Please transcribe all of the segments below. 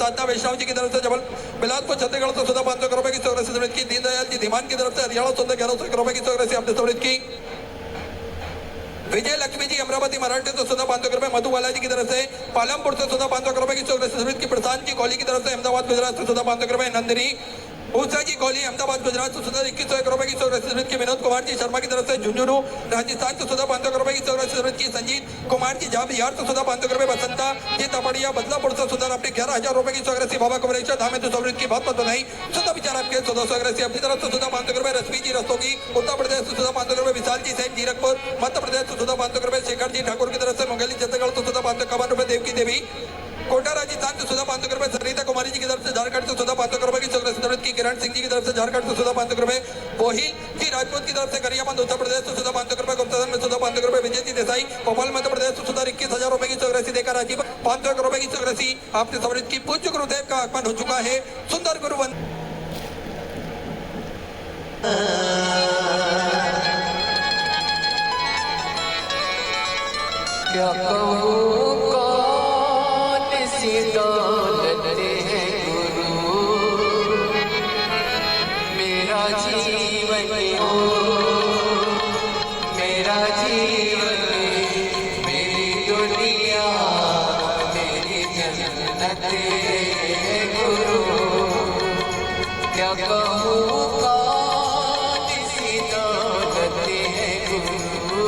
साधना वैष्णव जी की तरफ से जबल बिलासपुर छत्तीसगढ़ से सुधा 500 रुपए की सहूलियत की। दीनदयाल जी धीमान की तरफ से हरियाणा 1100 रुपए की सहूलियत आपने सहूलियत की। विजय लक्ष्मी जी अमरावती मराठी से सुधा 500 रुपए। मधु बालाजी की तरफ से पालमपुर से सुधा 500 रुपए की सहूलियत की। प्रशांत जी कोहली की तरफ से अहमदाबाद गुजरात से सुधा 500 रुपए। नंदिनी ऊषा जी कोहली अहमदाबाद गुजरात से सुधा 2101 रुपए की सहूलियत की। विनोद कुमार जी शर्मा की तरफ से झुंझुनू राजस्थान से सुधा 500 रुपए की सहूलियत की। संजीत कुमार जी जहाँ बिहार से सुधा 500 रुपए। बसंता जी तपड़िया बदलापुर से सुधा आपने 11,000 रुपए की सहूलियत। बाबा कमरेश्वर धामे तो सहूलियत की बहुत बधाई। सुधा विचार आपके 1400 अपनी तरफ से सुधा 500 रुपए। रश्मि जी रस्तोगी उत्तर प्रदेश से सुधा 500 रुपए। विशाल जी सैन जीरकपुर मध्य प्रदेश से सुधा 500 रुपए। शेखर जी ठाकुर की तरफ से मुंगेली छत्तीसगढ़ से सुधा 551 रुपए। देव की देवी कोटा राजस्थान से सुधा 500 रुपए। सरिता कुमारी जी की तरफ से झारखंड से सुधा 500 रुपए की सहूलियत की। किरण सिंह जी की तरफ से झारखंड से सुधा 500 रुपए। बोहिल जी राजपूत की तरफ से गरियाबंद उत्तर प्रदेश से सुधा 500 रुपए। गुप्ताधन में सुधा 500 रुपए। विजय जी देसाई भोपाल मध्य प्रदेश से सुधा 21,000 रुपए की सहूलियत देकर राजीव 500 रुपए की सहूलियत आपने सहूलियत की। पूज्य गुरुदेव का आगमन हो चुका है। सुंदर गुरुवंदन क्या कहूँ दौलत है गुरु मेरा जीवन हो मेरा जीवन मेरी दुनिया मेरी जन्नत है गुरु क्या कहूँ कौन सी दौलत है गुरु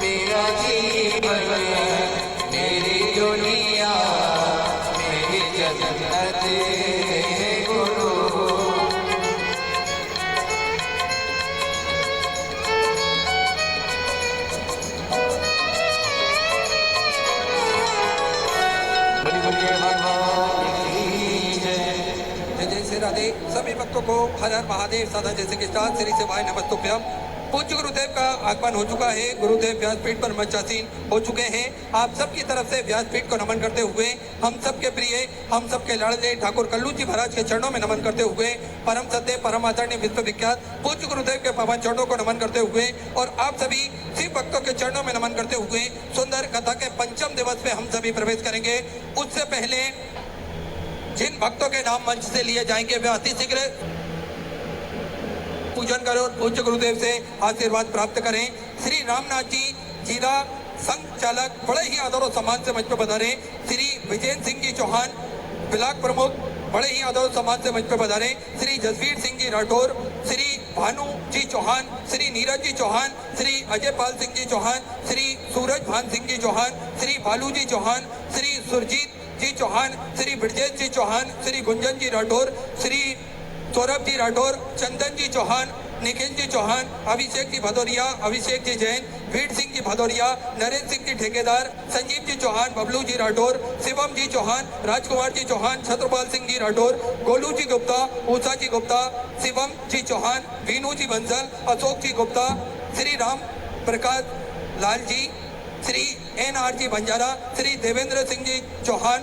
मेरा जीवन मेरी दुनिया मेरी जन्नत है गुरु बड़ी बड़ी भगवान की जय। जय श्री राधे। सभी भक्तों को हर हर महादेव सदा जैसे कि श्री सेवाय नमस्तुभ्यम। पूज्य गुरुदेव का आगमन हो चुका है। गुरुदेव व्यासपीठ पर मंचासीन हो चुके हैं। आप सबकी तरफ से व्यासपीठ को नमन करते हुए हम सबके प्रिय हम सबके लाडले ठाकुर कल्लू जी महाराज के चरणों में नमन करते हुए परम सत्य परम आदरणीय विश्व विख्यात पूज्य गुरुदेव के पावन चरणों को नमन करते हुए और आप सभी शिव भक्तों के चरणों में नमन करते हुए सुंदर कथा के पंचम दिवस में हम सभी प्रवेश करेंगे। उससे पहले जिन भक्तों के नाम मंच से लिए जाएंगे वे अति शीघ्र पूजन करें और पूज्य गुरुदेव से आशीर्वाद प्राप्त करें। श्री रामनाथ जी जीरा संघ चालक बड़े ही आदर और सम्मान से मंच पर पधारे। श्री विजेंद्र सिंह जी चौहान ब्लॉक प्रमुख बड़े ही आदर और सम्मान से मंच पर पधारे। श्री जसवीर सिंह जी राठौर श्री भानु जी चौहान श्री नीरज जी चौहान श्री अजय पाल सिंह जी चौहान श्री सूरज भान सिंह जी चौहान श्री भालू जी चौहान श्री सुरजीत जी चौहान श्री ब्रजेश जी चौहान श्री गुंजन जी राठौर श्री सौरभ जी राठौर चंदन जी चौहान निखिल जी चौहान अभिषेक जी भदौरिया अभिषेक जी जैन वीर सिंह जी भदौरिया नरेंद्र सिंह जी ठेकेदार संजीव जी चौहान बबलू जी राठौर शिवम जी चौहान राजकुमार जी चौहान छत्रपाल सिंह जी राठौर गोलू जी गुप्ता ऊषा जी गुप्ता शिवम जी चौहान वीनू जी बंसल अशोक जी गुप्ता श्री राम प्रकाश लाल जी श्री NR जी बंजारा श्री देवेंद्र सिंह जी चौहान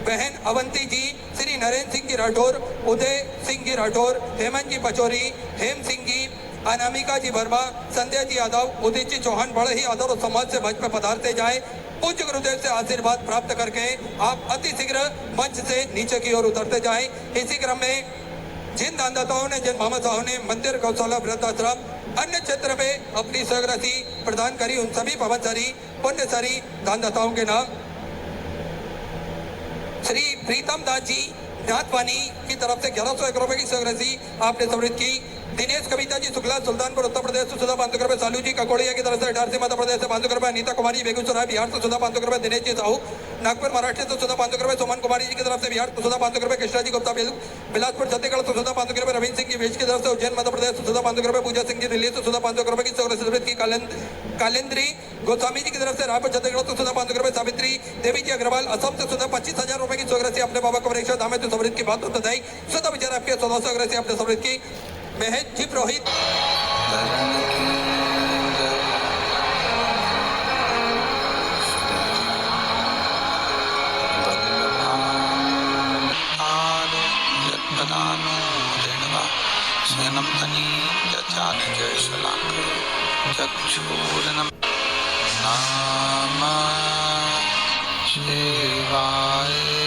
बहन अवंती जी श्री नरेंद्र सिंह जी राठौर उदय सिंह जी राठौर हेमंत जी पचौरी हेम सिंह जी अनामिका जी वर्मा संध्या जी यादव उदित जी चौहान बड़े ही आदर और सम्मान से मंच पर पधारते जाए। पूज्य गुरुदेव से आशीर्वाद प्राप्त करके आप अति शीघ्र मंच से नीचे की ओर उतरते जाएं। इसी क्रम में जिन दानदाताओं ने जिन मामासाओं ने मंदिर गौशाला वृद्धाश्रम अन्य क्षेत्र में अपनी सहराशि प्रदान करी उन सभी पवनसारी पुण्यसारी दानदाताओं के नाम श्री प्रीतम दास जी नाथवानी की तरफ से 1101 रुपए की सहराशि आपने समृद्ध की। दिनेश कविता जी शुक्ला सुल्तानपुर उत्तर प्रदेश से सुधा 500 रुपए। सालू जी ककोड़िया की तरफ से 18 से मध्य प्रदेश से 500 रुपए। अनीता कुमारी बेगूसराय बिहार से सुधा 500 रुपए। दिनेश जी साहू नागपुर महाराष्ट्र से सुधा 500 रुपए। सुमन कुमारी जी की तरफ से बिहार से सुधा 500 रुपए। कृष्णा जी गुप्ता बिलासपुर छत्तीसगढ़ से सुधा 500 रुपए। रविंद्र सिंह की वेश की तरफ से उज्जैन मध्य प्रदेश से सुधा 500 रुपए। पूजा सिंह जी दिल्ली से सुधा 500 रुपए की सहराशि की। कालेंद्री गोस्वामी जी की तरफ से रायपुर छत्तीसगढ़ से सुधा 500 रुपए। सावित्री देवी जी अग्रवाल असम से सुधा 25,000 रुपए की सहराशि अपने बाबा कमरेश्वर धाम में समृद्ध की बात बताई। सुधा विचार आपके 1400 सहराशि आपने समृद्ध की। महेश जी पुरोहित नाम शिवाय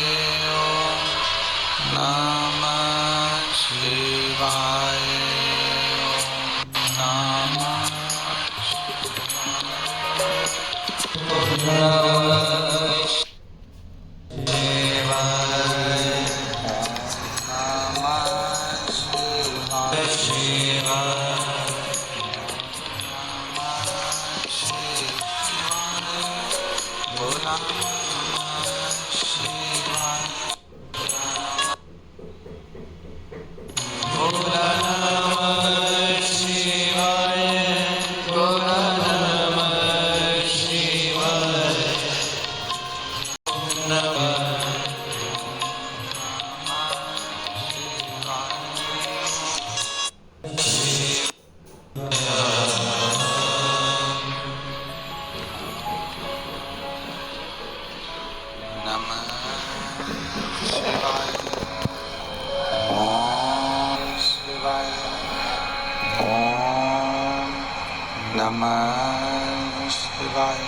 नमः शिवाय।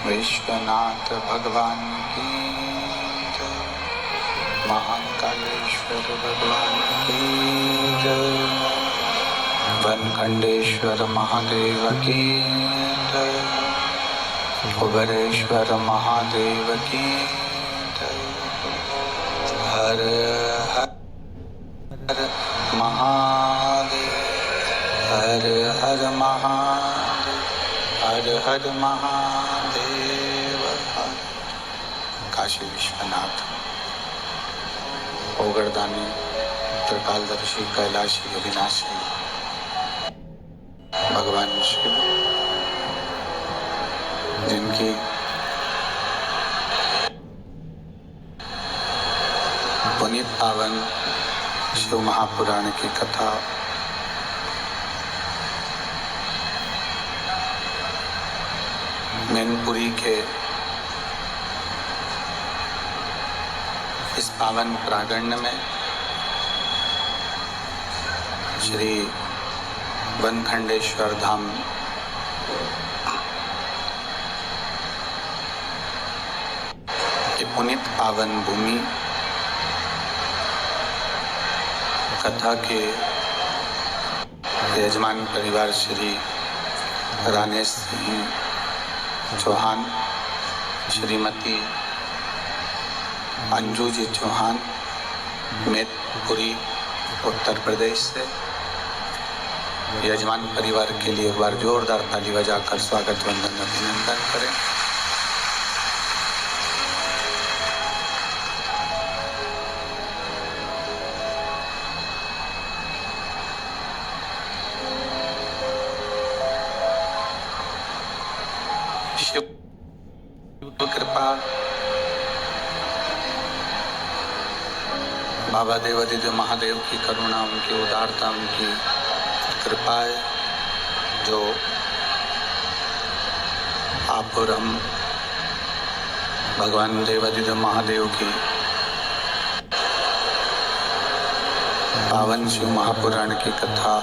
विश्वनाथ भगवान की जय। महाकालेश्वर भगवान की जय। वनखंडेश्वर महादेव की जय। कुबेरेश्वर महादेव की जय। हर हर महादेव, हर हर महादेव, हर हर महादेव। हर काशी विश्वनाथ, ओगरदानी, त्रिकालदर्शी, कैलाशी, अविनाशी भगवान शिव, जिनकी पुनीत पावन शिव महापुराण की कथा मैनपुरी के इस पावन प्रांगण में श्री वनखंडेश्वर धाम की पुनीत पावन भूमि कथा के यजमान परिवार श्री रानेश सिंह चौहान, श्रीमती अंजू जी चौहान, मैनपुरी उत्तर प्रदेश से यजमान परिवार के लिए एक बार जोरदार ताली बजाकर स्वागत वंदन अभिनंदन करें। कृपा बाबा देवादिदेव महादेव की करुणा, उनकी उदारता, उनकी कृपा है जो आप और हम भगवान देवादिदेव महादेव की पावन शिव महापुराण की कथा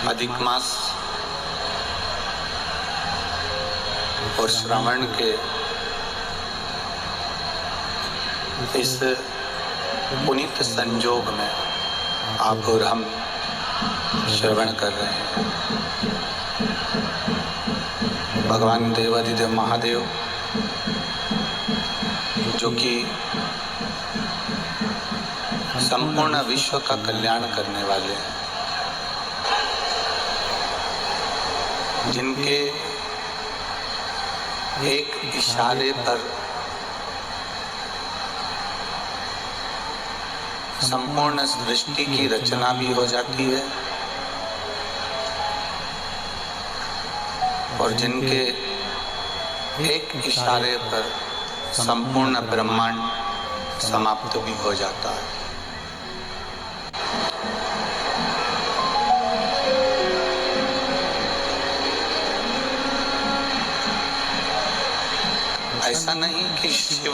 अधिक मास और श्रावण के इस पुनीत संजोग में आप और हम श्रवण कर रहे हैं। भगवान देवादिदेव महादेव जो कि संपूर्ण विश्व का कल्याण करने वाले हैं, जिनके एक इशारे पर संपूर्ण सृष्टि की रचना भी हो जाती है और जिनके एक इशारे पर संपूर्ण ब्रह्मांड समाप्त भी हो जाता है। ऐसा नहीं कि शिव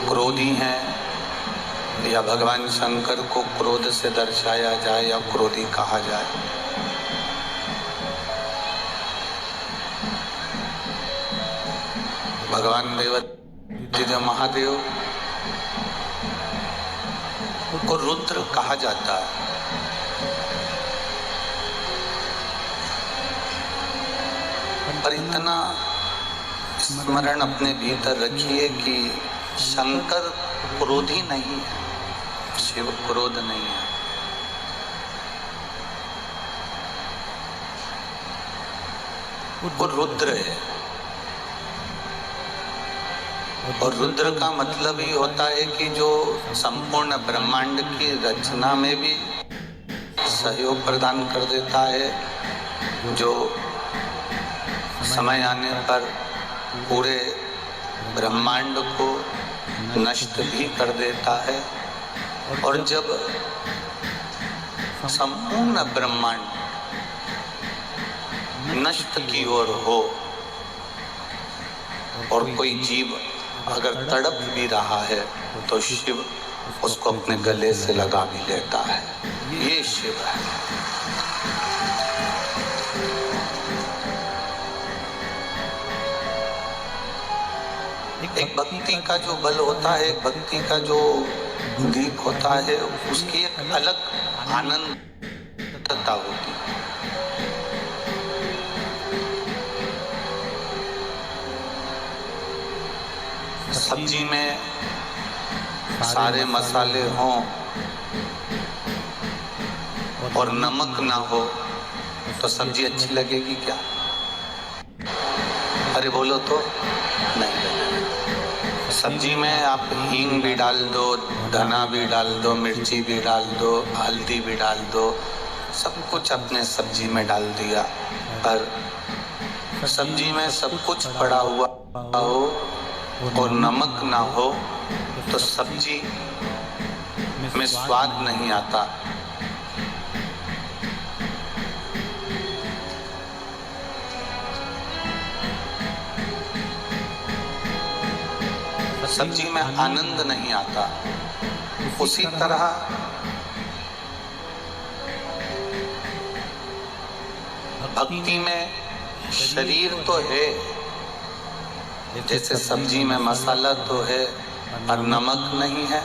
क्रोधी हैं या भगवान शंकर को क्रोध से दर्शाया जाए या क्रोधी कहा जाए। भगवान देवादिदेव महादेव को रुद्र कहा जाता है पर इतना स्मरण अपने भीतर रखिए कि शंकर क्रोधी नहीं है, शिव क्रोध नहीं है। वो रुद्र है, और रुद्र का मतलब ही होता है कि जो संपूर्ण ब्रह्मांड की रचना में भी सहयोग प्रदान कर देता है, जो समय आने पर पूरे ब्रह्मांड को नष्ट भी कर देता है, और जब संपूर्ण ब्रह्मांड नष्ट की ओर हो और कोई जीव अगर तड़प भी रहा है तो शिव उसको अपने गले से लगा भी लेता है। ये शिव है। एक भक्ति का जो बल होता है, एक भक्ति का जो दीप होता है, उसकी एक अलग आनंदता होती है। सब्जी में सारे मसाले हों और नमक ना हो तो सब्जी अच्छी लगेगी क्या? अरे बोलो तो नहीं लगेगी। सब्जी में आप हींग भी डाल दो, धना भी डाल दो, मिर्ची भी डाल दो, हल्दी भी डाल दो, सब कुछ अपने सब्जी में डाल दिया, पर सब्जी में सब कुछ पड़ा हुआ हो और नमक ना हो तो सब्जी में स्वाद नहीं आता। सब्जी में आनंद नहीं आता। उसी तरह भक्ति में शरीर तो है, जैसे सब्जी में मसाला तो है पर नमक नहीं है।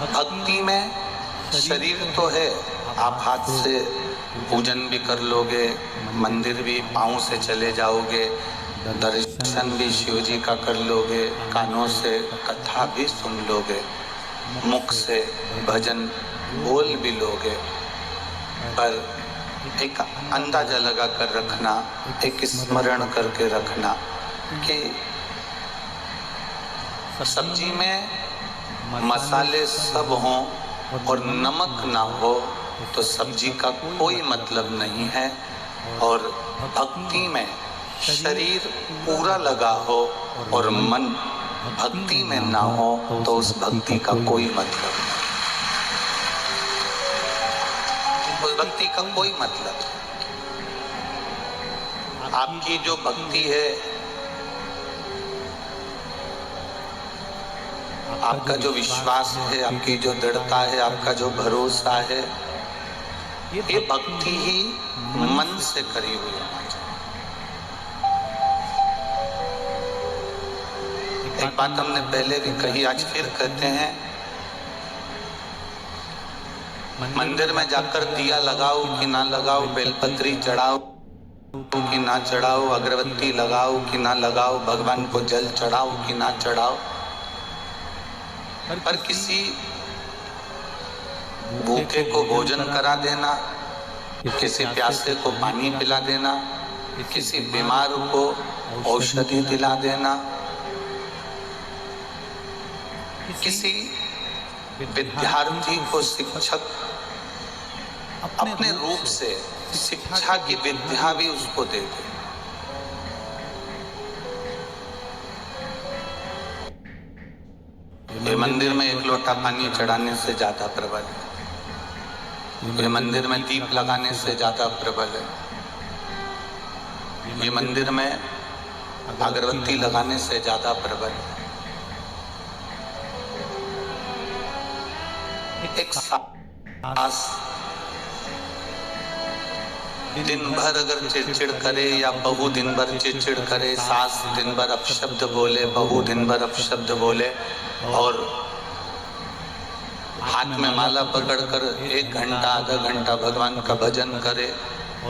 भक्ति में शरीर तो है, आप हाथ से पूजन भी कर लोगे, मंदिर भी पाँव से चले जाओगे, दर्शन भी शिव जी का कर लोगे, कानों से कथा भी सुन लोगे, मुख से भजन बोल भी लोगे, पर एक अंदाजा लगा कर रखना, एक स्मरण करके रखना कि सब्जी में मसाले सब हों और नमक ना हो तो सब्जी का कोई मतलब नहीं है। और भक्ति में शरीर पूरा लगा हो और मन भक्ति में ना हो तो उस भक्ति का कोई मतलब नहीं, उस भक्ति का कोई मतलब नहीं। आपकी जो भक्ति है, आपका जो विश्वास है, आपकी जो दृढ़ता है, आपका जो भरोसा है, ये भक्ति ही मन से करी हुई होनी चाहिए। एक बात हमने पहले भी कही, आज फिर कहते हैं, मंदिर में जाकर दिया लगाओ कि ना लगाओ, बेलपत्री चढ़ाओ कि ना चढ़ाओ, अगरबत्ती लगाओ कि ना लगाओ, भगवान को जल चढ़ाओ कि ना चढ़ाओ, पर किसी भूखे को भोजन करा देना, किसी प्यासे को पानी पिला देना, किसी बीमार को औषधि दिला देना, किसी विद्यार्थी को शिक्षक अपने रूप से शिक्षा की विद्या भी उसको दे दे। ये मंदिर में एक लोटा पानी चढ़ाने से ज्यादा प्रबल है, ये मंदिर में दीप लगाने से ज्यादा प्रबल है, ये मंदिर में अगरबत्ती लगाने से ज्यादा प्रबल है। एक सास दिन भर अगर चिड़चिड़ करे या बहू दिन भर चिड़चिड़ करे, सास दिन भर अपशब्द बोले, बहू दिन भर अपशब्द बोले, और हाथ में माला पकड़कर 1 घंटा आधा घंटा भगवान का भजन करे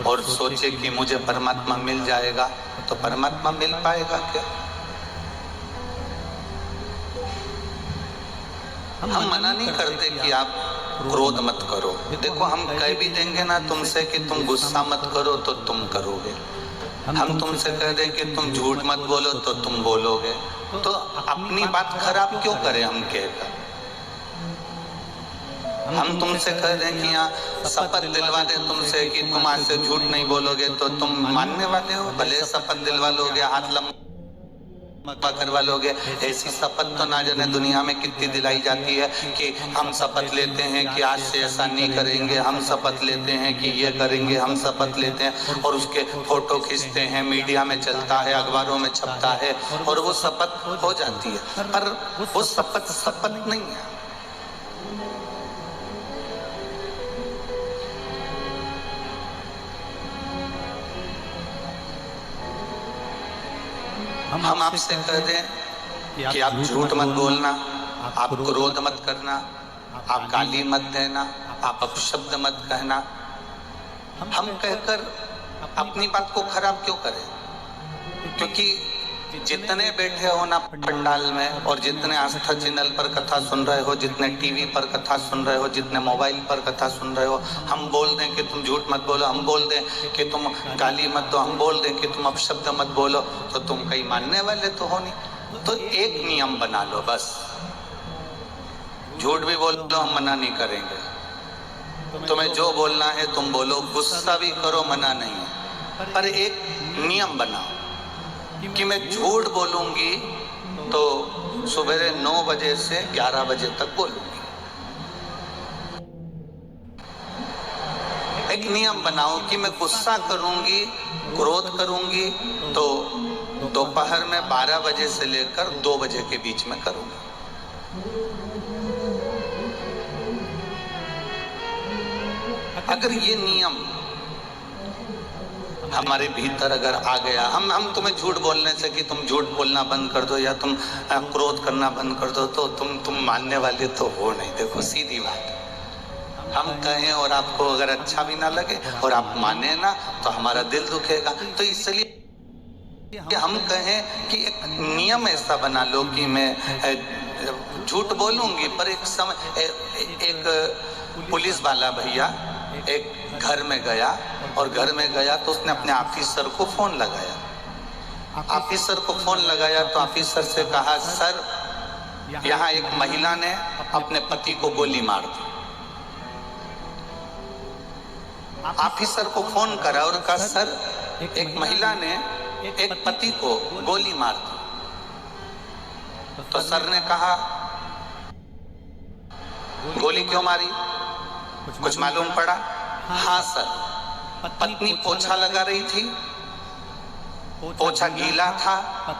और सोचे कि मुझे परमात्मा मिल जाएगा, तो परमात्मा मिल पाएगा क्या? हम मना नहीं करते कि आप क्रोध मत करो। देखो, हम कह भी देंगे ना तुमसे कि तुम गुस्सा मत करो तो तुम करोगे। हम तुमसे कह दें कि तुम झूठ मत बोलो तो तुम बोलोगे। तो अपनी बात खराब क्यों करें हम कहकर? हम तुमसे कह दें कि यहाँ शपथ दिलवा दें तुमसे कि तुम आज से झूठ नहीं बोलोगे, तो तुम मानने वाले हो? भले शपथ दिलवा लोगे, हाथ लंबा करवा लोगे। ऐसी शपथ तो ना जाने दुनिया में कितनी दिलाई जाती है कि हम शपथ लेते हैं कि आज से ऐसा नहीं करेंगे, हम शपथ लेते हैं कि ये करेंगे, हम शपथ लेते हैं, और उसके फोटो खींचते हैं, मीडिया में चलता है, अखबारों में छपता है, और वो शपथ हो जाती है। पर वो शपथ नहीं है। हम आपसे कह दें कि आप झूठ मत बोलना, आप क्रोध मत करना, आप गाली मत देना, आप अपशब्द मत कहना। हम कहकर अपनी बात को खराब क्यों करें? क्योंकि जितने बैठे हो ना पंडाल में, और जितने आस्था चैनल पर कथा सुन रहे हो, जितने टीवी पर कथा सुन रहे हो, जितने मोबाइल पर कथा सुन रहे हो, हम बोल दें कि तुम झूठ मत बोलो, हम बोल दें कि तुम गाली मत दो, हम बोल दें कि तुम अपशब्द मत बोलो, तो तुम कहीं मानने वाले तो हो नहीं। तो एक नियम बना लो बस, झूठ भी बोल लो, हम मना नहीं करेंगे। तुम्हें जो बोलना है तुम बोलो, गुस्सा भी करो, मना नहीं है। पर एक नियम बनाओ कि मैं झूठ बोलूंगी तो सुबह 9 बजे से 11 बजे तक बोलूंगी। एक नियम बनाओ कि मैं गुस्सा करूंगी, क्रोध करूंगी तो दोपहर में 12 बजे से लेकर 2 बजे के बीच में करूंगी। अगर ये नियम हमारे भीतर अगर आ गया, हम तुम्हें झूठ बोलने से कि तुम झूठ बोलना बंद कर दो या तुम क्रोध करना बंद कर दो, तो तुम मानने वाले तो हो नहीं। देखो, सीधी बात, हम कहें और आपको अगर अच्छा भी ना लगे और आप माने ना, तो हमारा दिल दुखेगा। तो इसलिए हम कहें कि एक नियम ऐसा बना लो कि मैं झूठ बोलूंगी, पर एक समय एक पुलिस वाला भैया एक घर में गया, और घर में गया तो उसने अपने ऑफिसर को फोन लगाया। ऑफिसर को फोन लगाया तो ऑफिसर से कहा, सर यहाँ एक महिला ने अपने पति को गोली मार दी। ऑफिसर को फोन करा और कहा, सर एक महिला ने एक पति को गोली मार दी। तो सर ने कहा, गोली क्यों मारी, कुछ मालूम पड़ा? हाँ सर, पत्नी पोछा लगा रही थी, पोछा गीला था,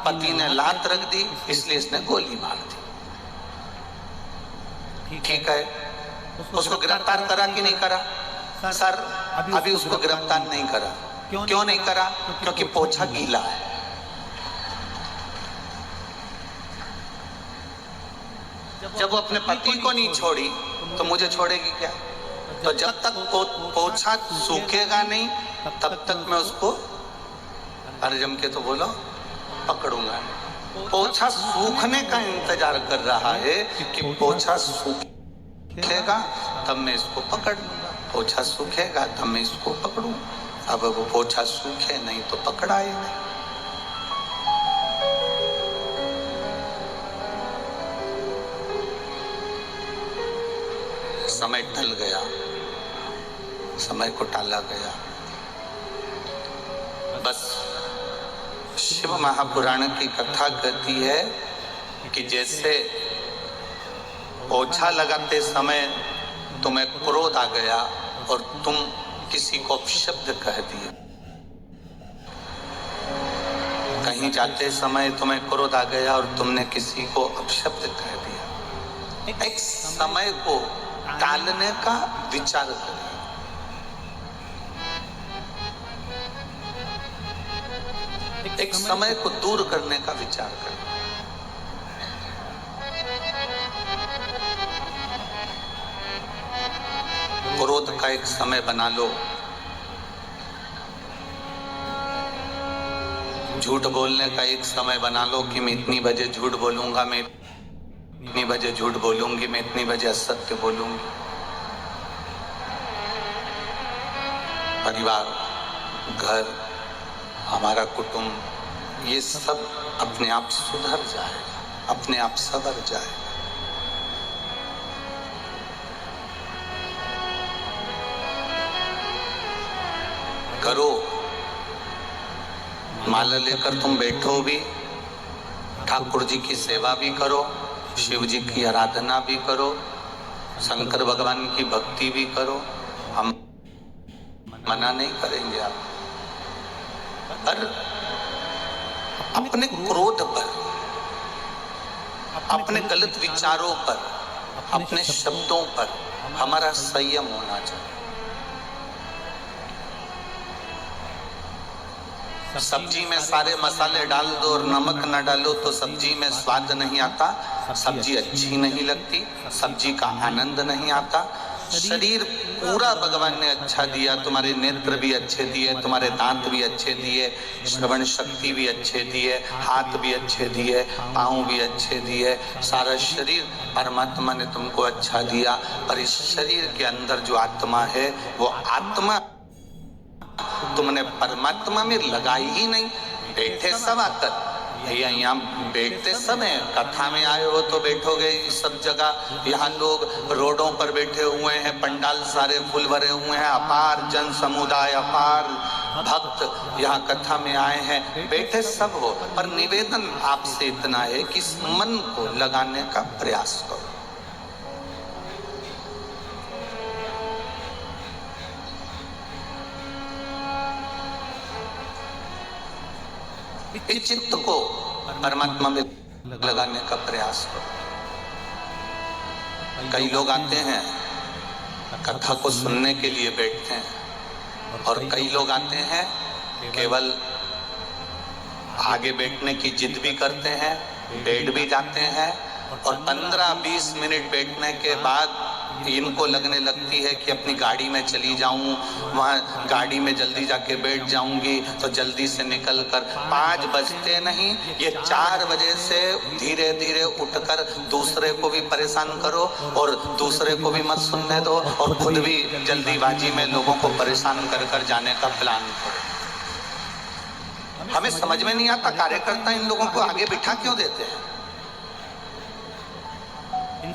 पति ने लात रख दी, इसलिए इसने गोली मार दी। ठीक है, उसको गिरफ्तार करा कि नहीं करा? सर अभी उसको गिरफ्तार नहीं करा। क्यों नहीं करा? क्योंकि पोछा गीला है। जब वो अपने पति को नहीं छोड़ी तो मुझे छोड़ेगी क्या? तो जब तक पोछा सूखेगा नहीं तब तक मैं उसको, अरे जम के तो बोलो, पकड़ूंगा। पोछा सूखने का इंतजार कर रहा है कि पोछा सूखेगा तब मैं इसको पकड़ लूंगा, पोछा सूखेगा तब मैं इसको पकड़ूं। अब वो पोछा सूखे नहीं तो पकड़ाए नहीं। समय ढल गया, समय को टाला गया। बस शिव महापुराण की कथा कहती है कि जैसे पोछा लगाते समय तुम्हें क्रोध आ गया और तुम किसी को अपशब्द कह दिए, कहीं जाते समय तुम्हें क्रोध आ गया और तुमने किसी को अपशब्द कह दिया, एक समय को टालने का विचार करें। एक समय को दूर करने का विचार करें। क्रोध का एक समय बना लो झूठ बोलने का एक समय बना लो कि मैं इतनी बजे झूठ बोलूंगा, मैं इतनी बजे झूठ बोलूंगी, मैं इतनी बजे असत्य बोलूंगी। परिवार, घर, हमारा कुटुंब, ये सब अपने आप सुधर जाएगा, अपने आप सवर जाएगा। करो, माला लेकर तुम बैठो भी, ठाकुर जी की सेवा भी करो, शिव जी की आराधना भी करो, शंकर भगवान की भक्ति भी करो, हम मना नहीं करेंगे आप। पर अपने क्रोध पर, अपने गलत विचारों पर, अपने शब्दों पर हमारा संयम होना चाहिए। सब्जी में सारे मसाले डाल दो और नमक न डालो तो सब्जी में स्वाद नहीं आता, सब्जी अच्छी नहीं लगती, सब्जी का आनंद नहीं आता। शरीर पूरा भगवान ने अच्छा दिया, तुम्हारे नेत्र भी अच्छे दिए, तुम्हारे दांत भी अच्छे दिए, श्रवण शक्ति भी अच्छे दिए, हाथ भी अच्छे दिए, पाँव भी अच्छे दिए, सारा शरीर परमात्मा ने तुमको अच्छा दिया। पर इस शरीर के अंदर जो आत्मा है, वो आत्मा तुमने परमात्मा में लगाई ही नहीं। बैठे सब आकर, भैया यहाँ बैठते सब हैं, कथा में आए हो तो बैठोगे सब जगह। यहाँ लोग रोडों पर बैठे हुए हैं, पंडाल सारे फुल भरे हुए हैं, अपार जन समुदाय, अपार भक्त यहाँ कथा में आए हैं, बैठे सब हो। पर निवेदन आपसे इतना है कि इस मन को लगाने का प्रयास करो। इस चित्त को परमात्मा में लगाने का प्रयास करो। कई लोग आते हैं, कथा को सुनने के लिए बैठते हैं, और कई लोग आते हैं केवल आगे बैठने की जिद भी करते हैं, बैठ भी जाते हैं, और 15-20 मिनट बैठने के बाद इनको लगने लगती है कि अपनी गाड़ी में चली जाऊं, वहाँ गाड़ी में जल्दी जाके बैठ जाऊंगी तो जल्दी से निकल कर 5 बजते नहीं, ये 4 बजे से धीरे धीरे उठकर दूसरे को भी परेशान करो और दूसरे को भी मत सुनने दो, और खुद भी जल्दीबाजी में लोगों को परेशान कर कर जाने का प्लान करो। हमें समझ में नहीं आता कार्यकर्ता इन लोगों को आगे बिठा क्यों देते हैं।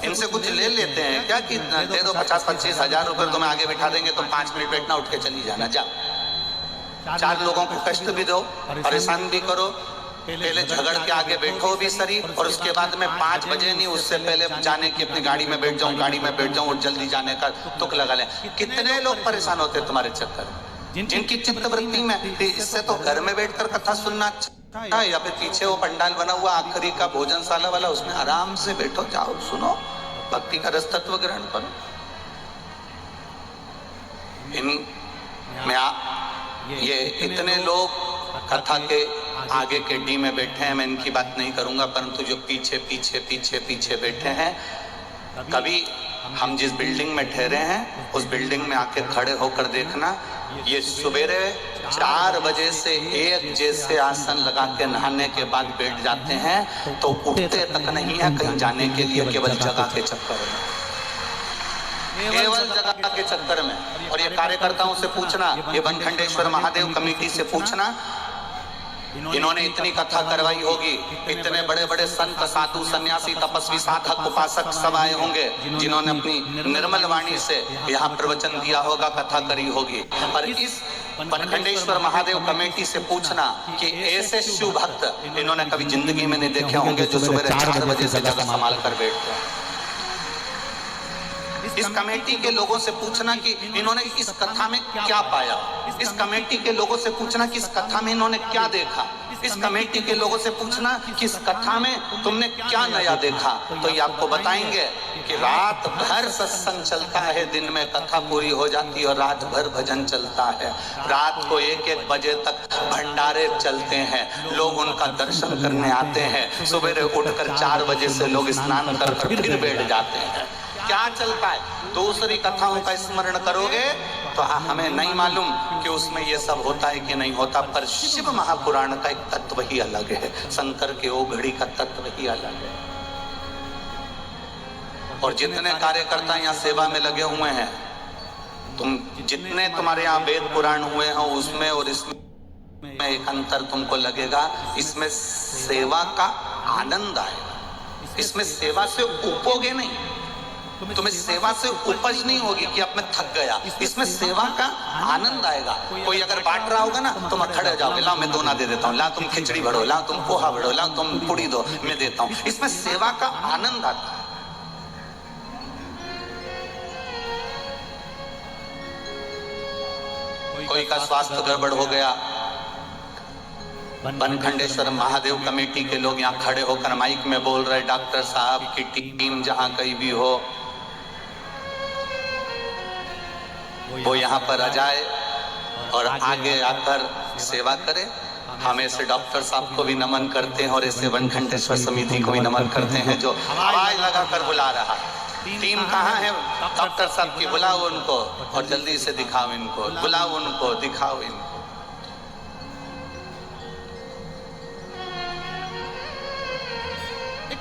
इनसे कुछ ले लेते हैं क्या कि दे दो 50-25 हजार रुपए तुम्हें आगे बिठा देंगे, तुम 5 मिनट बैठना, उठ के चली जाना, जाओ। 4 लोगों को कष्ट भी दो, परेशान भी करो, पहले झगड़ के आगे बैठो भी सही, और उसके बाद में 5 बजे नहीं, उससे पहले जाने की अपनी गाड़ी में बैठ जाऊं, गाड़ी में बैठ जाऊं और जल्दी जाने का तुक लगा ले। कितने लोग परेशान होते हैं तुम्हारे चक्कर में, जिनकी चित्त वृत्ति में। इससे तो घर में बैठकर कथा सुनना अच्छा, या फिर पीछे वो पंडाल बना हुआ आखिरी का भोजनशाला वाला, उसमें आराम से बैठो, जाओ, सुनो, भक्ति का रस तत्व ग्रहण करो। ये इतने लोग कथा के आगे के डी में बैठे हैं, मैं इनकी बात नहीं करूंगा, परंतु जो पीछे पीछे पीछे पीछे बैठे हैं, कभी हम जिस बिल्डिंग में ठहरे हैं उस बिल्डिंग में आके खड़े होकर देखना, ये सुबेरे 4 बजे से एक जैसे आसन लगा के नहाने के बाद बैठ जाते हैं, तो उठते तक नहीं है कहीं जाने के लिए, केवल जगह के चक्कर में, केवल जगह के चक्कर में। और ये कार्यकर्ताओं से पूछना, ये बनखंडेश्वर महादेव कमेटी से पूछना, इन्होंने इतनी कथा करवाई होगी, इतने बड़े बड़े संत, साधु, सन्यासी, तपस्वी, साधक, उपासक सब आए होंगे, जिन्होंने अपनी निर्मल वाणी से यहाँ प्रवचन दिया होगा, कथा करी होगी। और इस बनखंडेश्वर महादेव कमेटी से पूछना कि ऐसे शिव भक्त इन्होंने कभी जिंदगी में नहीं देखे होंगे जो सुबह 4 बजे से जगह संभाल कर बैठते हैं। इस कमेटी के लोगों से पूछना कि इन्होंने इस कथा में क्या पाया, इस कमेटी के लोगों से पूछना कि इस कथा में इन्होंने क्या देखा, इस कमेटी के लोगों से पूछना कि इस कथा में तुमने क्या नया देखा। तो ये आपको बताएंगे कि रात भर सत्संग चलता है, दिन में कथा पूरी हो जाती है, और रात भर भजन चलता है, रात को 1-1 बजे तक भंडारे चलते हैं, लोग उनका दर्शन करने आते हैं, सुबह उठकर 4 बजे से लोग स्नान कर फिर बैठ जाते हैं। क्या चलता है। दूसरी कथाओं का स्मरण करोगे तो हमें नहीं मालूम कि उसमें ये सब होता है कि नहीं होता, पर शिव महापुराण का एक तत्व ही अलग है, शंकर के ओघड़ी का तत्व ही अलग है। और जितने कार्यकर्ता यहाँ सेवा में लगे हुए हैं, तुम जितने तुम्हारे यहाँ वेद पुराण हुए हैं उसमें और इसमें एक अंतर तुमको लगेगा। इसमें सेवा का आनंद आएगा, इसमें सेवा से उपोगे नहीं, तुम्हें सेवा से उपज नहीं होगी कि अब मैं थक गया। इसमें सेवा का आनंद आएगा। कोई अगर बांट रहा होगा ना, तुम खड़े हो जाओगे, लाओ मैं दोना दे देता हूँ, लाओ तुम खिचड़ी भरो, लाओ तुम पोहा भरो, लाओ तुम पूड़ी दो, मैं देता हूँ। इसमें सेवा का आनंद आता है। कोई का स्वास्थ्य गड़बड़ हो गया, बनखंडेश्वर महादेव कमेटी के लोग यहाँ खड़े होकर माइक में बोल रहे, डॉक्टर साहब की टीम जहां कहीं भी हो वो यहाँ पर आ जाए और आगे आकर सेवा करे। हम ऐसे डॉक्टर साहब को भी नमन करते हैं और ऐसे बनखंडेश्वर समिति को भी नमन करते हैं जो आवाज लगाकर बुला रहा। टीम कहाँ है डॉक्टर साहब की? बुलाओ उनको और जल्दी से दिखाओ इनको, बुलाओ उनको, दिखाओ इनको।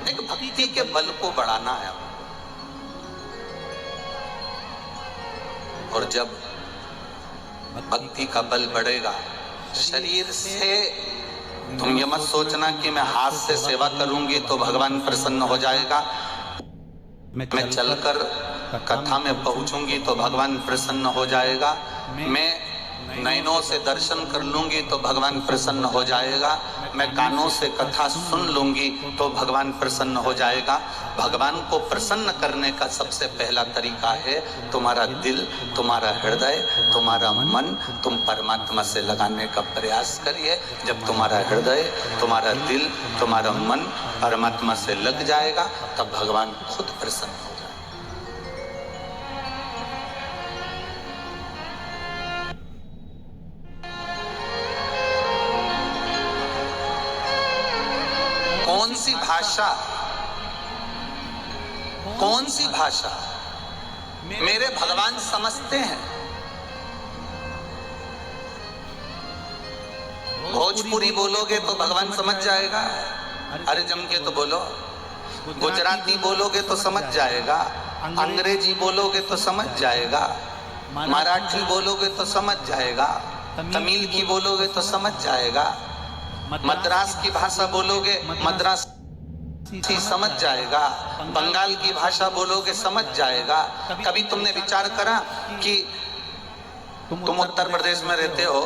एक भक्ति के बल को बढ़ाना है। और जब भक्ति का बल बढ़ेगा, शरीर से तुम ये मत सोचना कि मैं हाथ से सेवा करूंगी तो भगवान प्रसन्न हो जाएगा, मैं चलकर कथा में पहुंचूंगी तो भगवान प्रसन्न हो जाएगा, मैं नैनों से दर्शन कर लूंगी तो भगवान प्रसन्न हो जाएगा, मैं कानों से कथा सुन लूंगी तो भगवान प्रसन्न हो जाएगा। भगवान को प्रसन्न करने का सबसे पहला तरीका है तुम्हारा दिल, तुम्हारा हृदय, तुम्हारा मन। तुम परमात्मा से लगाने का प्रयास करिए। जब तुम्हारा हृदय, तुम्हारा दिल, तुम्हारा मन परमात्मा से लग जाएगा तब भगवान खुद प्रसन्न हो जाएगा। कौन सी भाषा मेरे भगवान समझते हैं? भोजपुरी बोलोगे तो भगवान समझ जाएगा, अरे जम के तो बोलो। गुजराती बोलोगे तो समझ जाएगा, अंग्रेजी बोलोगे तो समझ जाएगा, मराठी बोलोगे तो समझ जाएगा, तमिल की बोलोगे तो समझ जाएगा, मद्रास की भाषा बोलोगे मद्रास समझ जाएगा, बंगाल की भाषा बोलोगे समझ जाएगा। कभी तुमने विचार करा कि तुम उत्तर प्रदेश में रहते हो,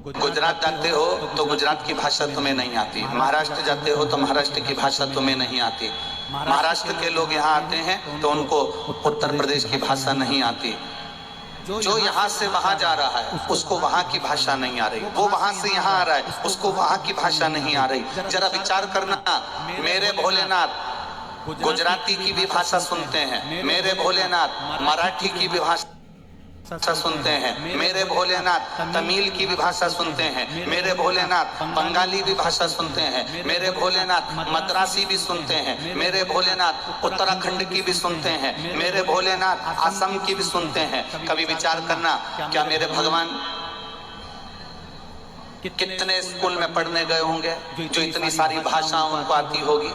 गुजरात जाते हो तो गुजरात की भाषा तुम्हें नहीं आती, महाराष्ट्र जाते हो तो महाराष्ट्र की भाषा तुम्हें नहीं आती, महाराष्ट्र के लोग यहाँ आते हैं तो उनको उत्तर प्रदेश की भाषा नहीं आती, जो यहाँ से वहां जा रहा है उसको वहां की भाषा नहीं आ रही, वो वहां से यहाँ आ रहा है उसको वहां की भाषा नहीं आ रही। जरा विचार करना, मेरे भोलेनाथ गुजराती की भी भाषा सुनते हैं, मेरे भोलेनाथ मराठी की भी भाषा सुनते हैं, मेरे भोलेनाथ तमिल की भी भाषा सुनते हैं, मेरे भोलेनाथ बंगाली भी भाषा सुनते हैं, मेरे भोलेनाथ मद्रासी भी सुनते हैं, मेरे भोलेनाथ उत्तराखंड की भी सुनते हैं, मेरे भोलेनाथ असम की भी सुनते हैं। कभी विचार करना, क्या मेरे भगवान कितने स्कूल में पढ़ने गए होंगे जो इतनी सारी भाषाएं उनको आती होगी?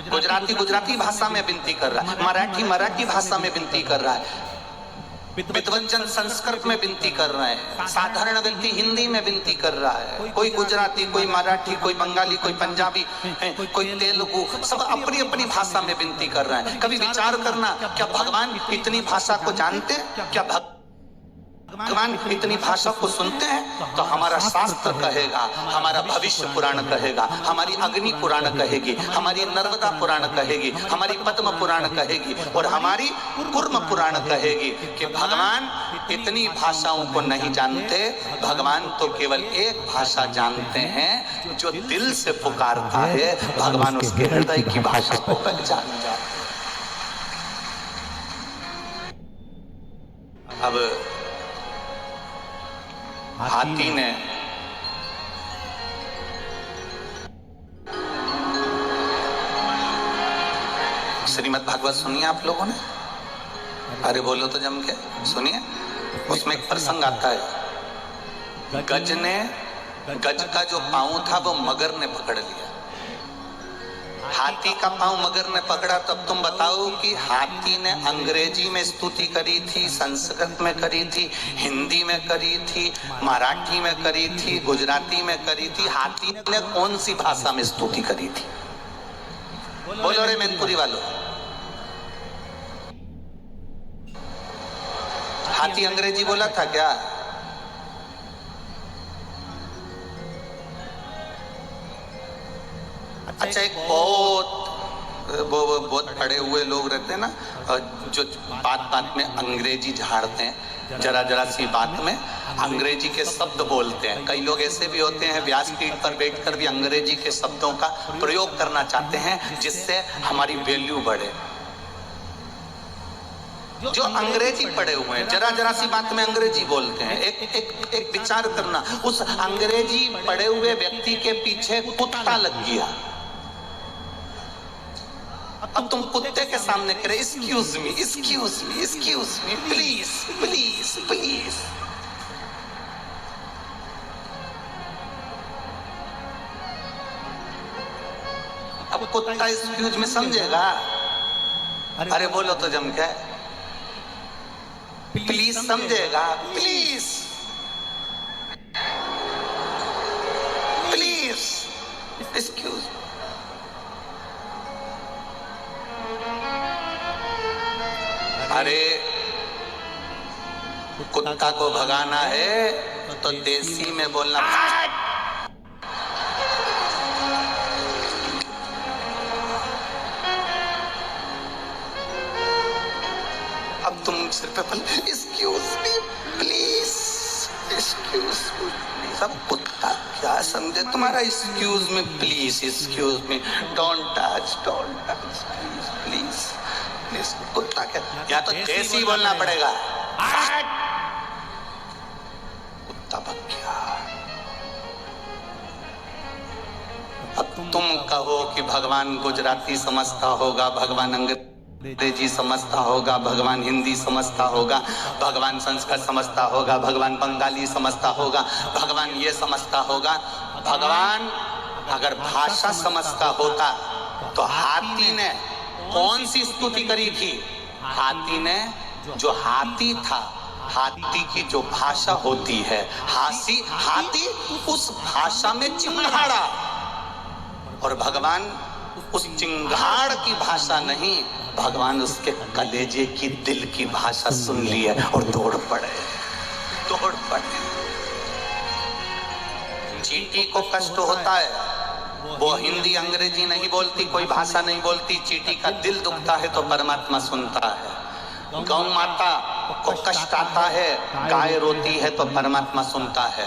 गुजराती गुजराती भाषा में विनती कर रहा है, मराठी मराठी भाषा में विनती कर रहा है, विद्वज्जन संस्कृत में विनती कर रहे हैं, साधारण व्यक्ति हिंदी में विनती कर रहा है, कोई गुजराती, कोई मराठी, कोई बंगाली, कोई पंजाबी, कोई तेलुगु, सब अपनी अपनी भाषा में विनती कर रहे हैं। कभी विचार करना, क्या भगवान इतनी भाषा को जानते हैं? क्या भगवान इतनी भाषा को सुनते हैं? तो हमारा शास्त्र कहेगा, हमारा भविष्य पुराण कहेगा, हमारी अग्नि पुराण कहेगी, हमारी नर्मदा पुराण कहेगी, हमारी पद्म पुराण कहेगी और हमारी कूर्म पुराण कहेगी कि भगवान इतनी भाषाओं को नहीं जानते, भगवान तो केवल एक भाषा जानते हैं, जो दिल से पुकारता है भगवान उसके हृदय की भाषा को पहचान जाता है। अब हाथी ने श्रीमद् भागवत सुनी आप लोगों ने? अरे बोलो तो जम के, सुनिए। उसमें एक प्रसंग आता है, गज का जो पांव था वो मगर ने पकड़ लिया। हाथी का पांव मगर ने पकड़ा। तब तुम बताओ कि हाथी ने अंग्रेजी में स्तुति करी थी, संस्कृत में करी थी, हिंदी में करी थी, मराठी में करी थी, गुजराती में करी थी। हाथी ने कौन सी भाषा में स्तुति करी थी? बोलो रे मैनपुरी वालों। हाथी अंग्रेजी बोला था क्या? अच्छा, एक बहुत पढ़े हुए लोग रहते हैं ना, जो बात में अंग्रेजी झाड़ते हैं, जरा सी बात में अंग्रेजी के शब्द बोलते हैं। कई लोग ऐसे भी होते हैं, व्यासपीठ पर बैठकर भी अंग्रेजी के शब्दों का प्रयोग करना चाहते हैं जिससे हमारी वैल्यू बढ़े। जो अंग्रेजी पढ़े हुए हैं, जरा सी बात में अंग्रेजी बोलते हैं। एक विचार करना, उस अंग्रेजी पढ़े हुए व्यक्ति के पीछे कुत्ता लग गया। अब तुम कुत्ते के सामने करे, excuse me, please please please. अब कुत्ता एक्सक्यूज में समझेगा? अरे बोलो तो जम के, प्लीज समझेगा? Please please excuse. अरे कुत्ता को भगाना है तो देसी में बोलना। अब तुम सिर्फ excuse me please, excuse me. सब कुत्ता क्या समझे तुम्हारा excuse me please, excuse me, don't touch please please. कुत्ता क्या, या तो देसी बोलना पड़ेगा। कुत्ता भग गया। अब तुम कहो कि भगवान गुजराती समझता होगा, भगवान अंग्रेजी समझता होगा, भगवान हिंदी समझता होगा, भगवान संस्कृत समझता होगा, भगवान बंगाली समझता होगा, भगवान ये समझता होगा। भगवान अगर भाषा समझता होता तो हाथी ने कौन सी स्तुति करी थी? हाथी ने, जो हाथी था, हाथी की जो भाषा होती है, हाथी उस भाषा में चिंगाड़ा, और भगवान उस चिंगाड़ की भाषा नहीं, भगवान उसके कलेजे की, दिल की भाषा सुन ली है और दौड़ पड़े। चींटी को कष्ट होता है, वो हिंदी अंग्रेजी नहीं बोलती, कोई भाषा नहीं बोलती, चींटी का दिल दुखता है तो परमात्मा सुनता है। गौ माता को कष्ट आता है, गाय रोती है तो परमात्मा सुनता है।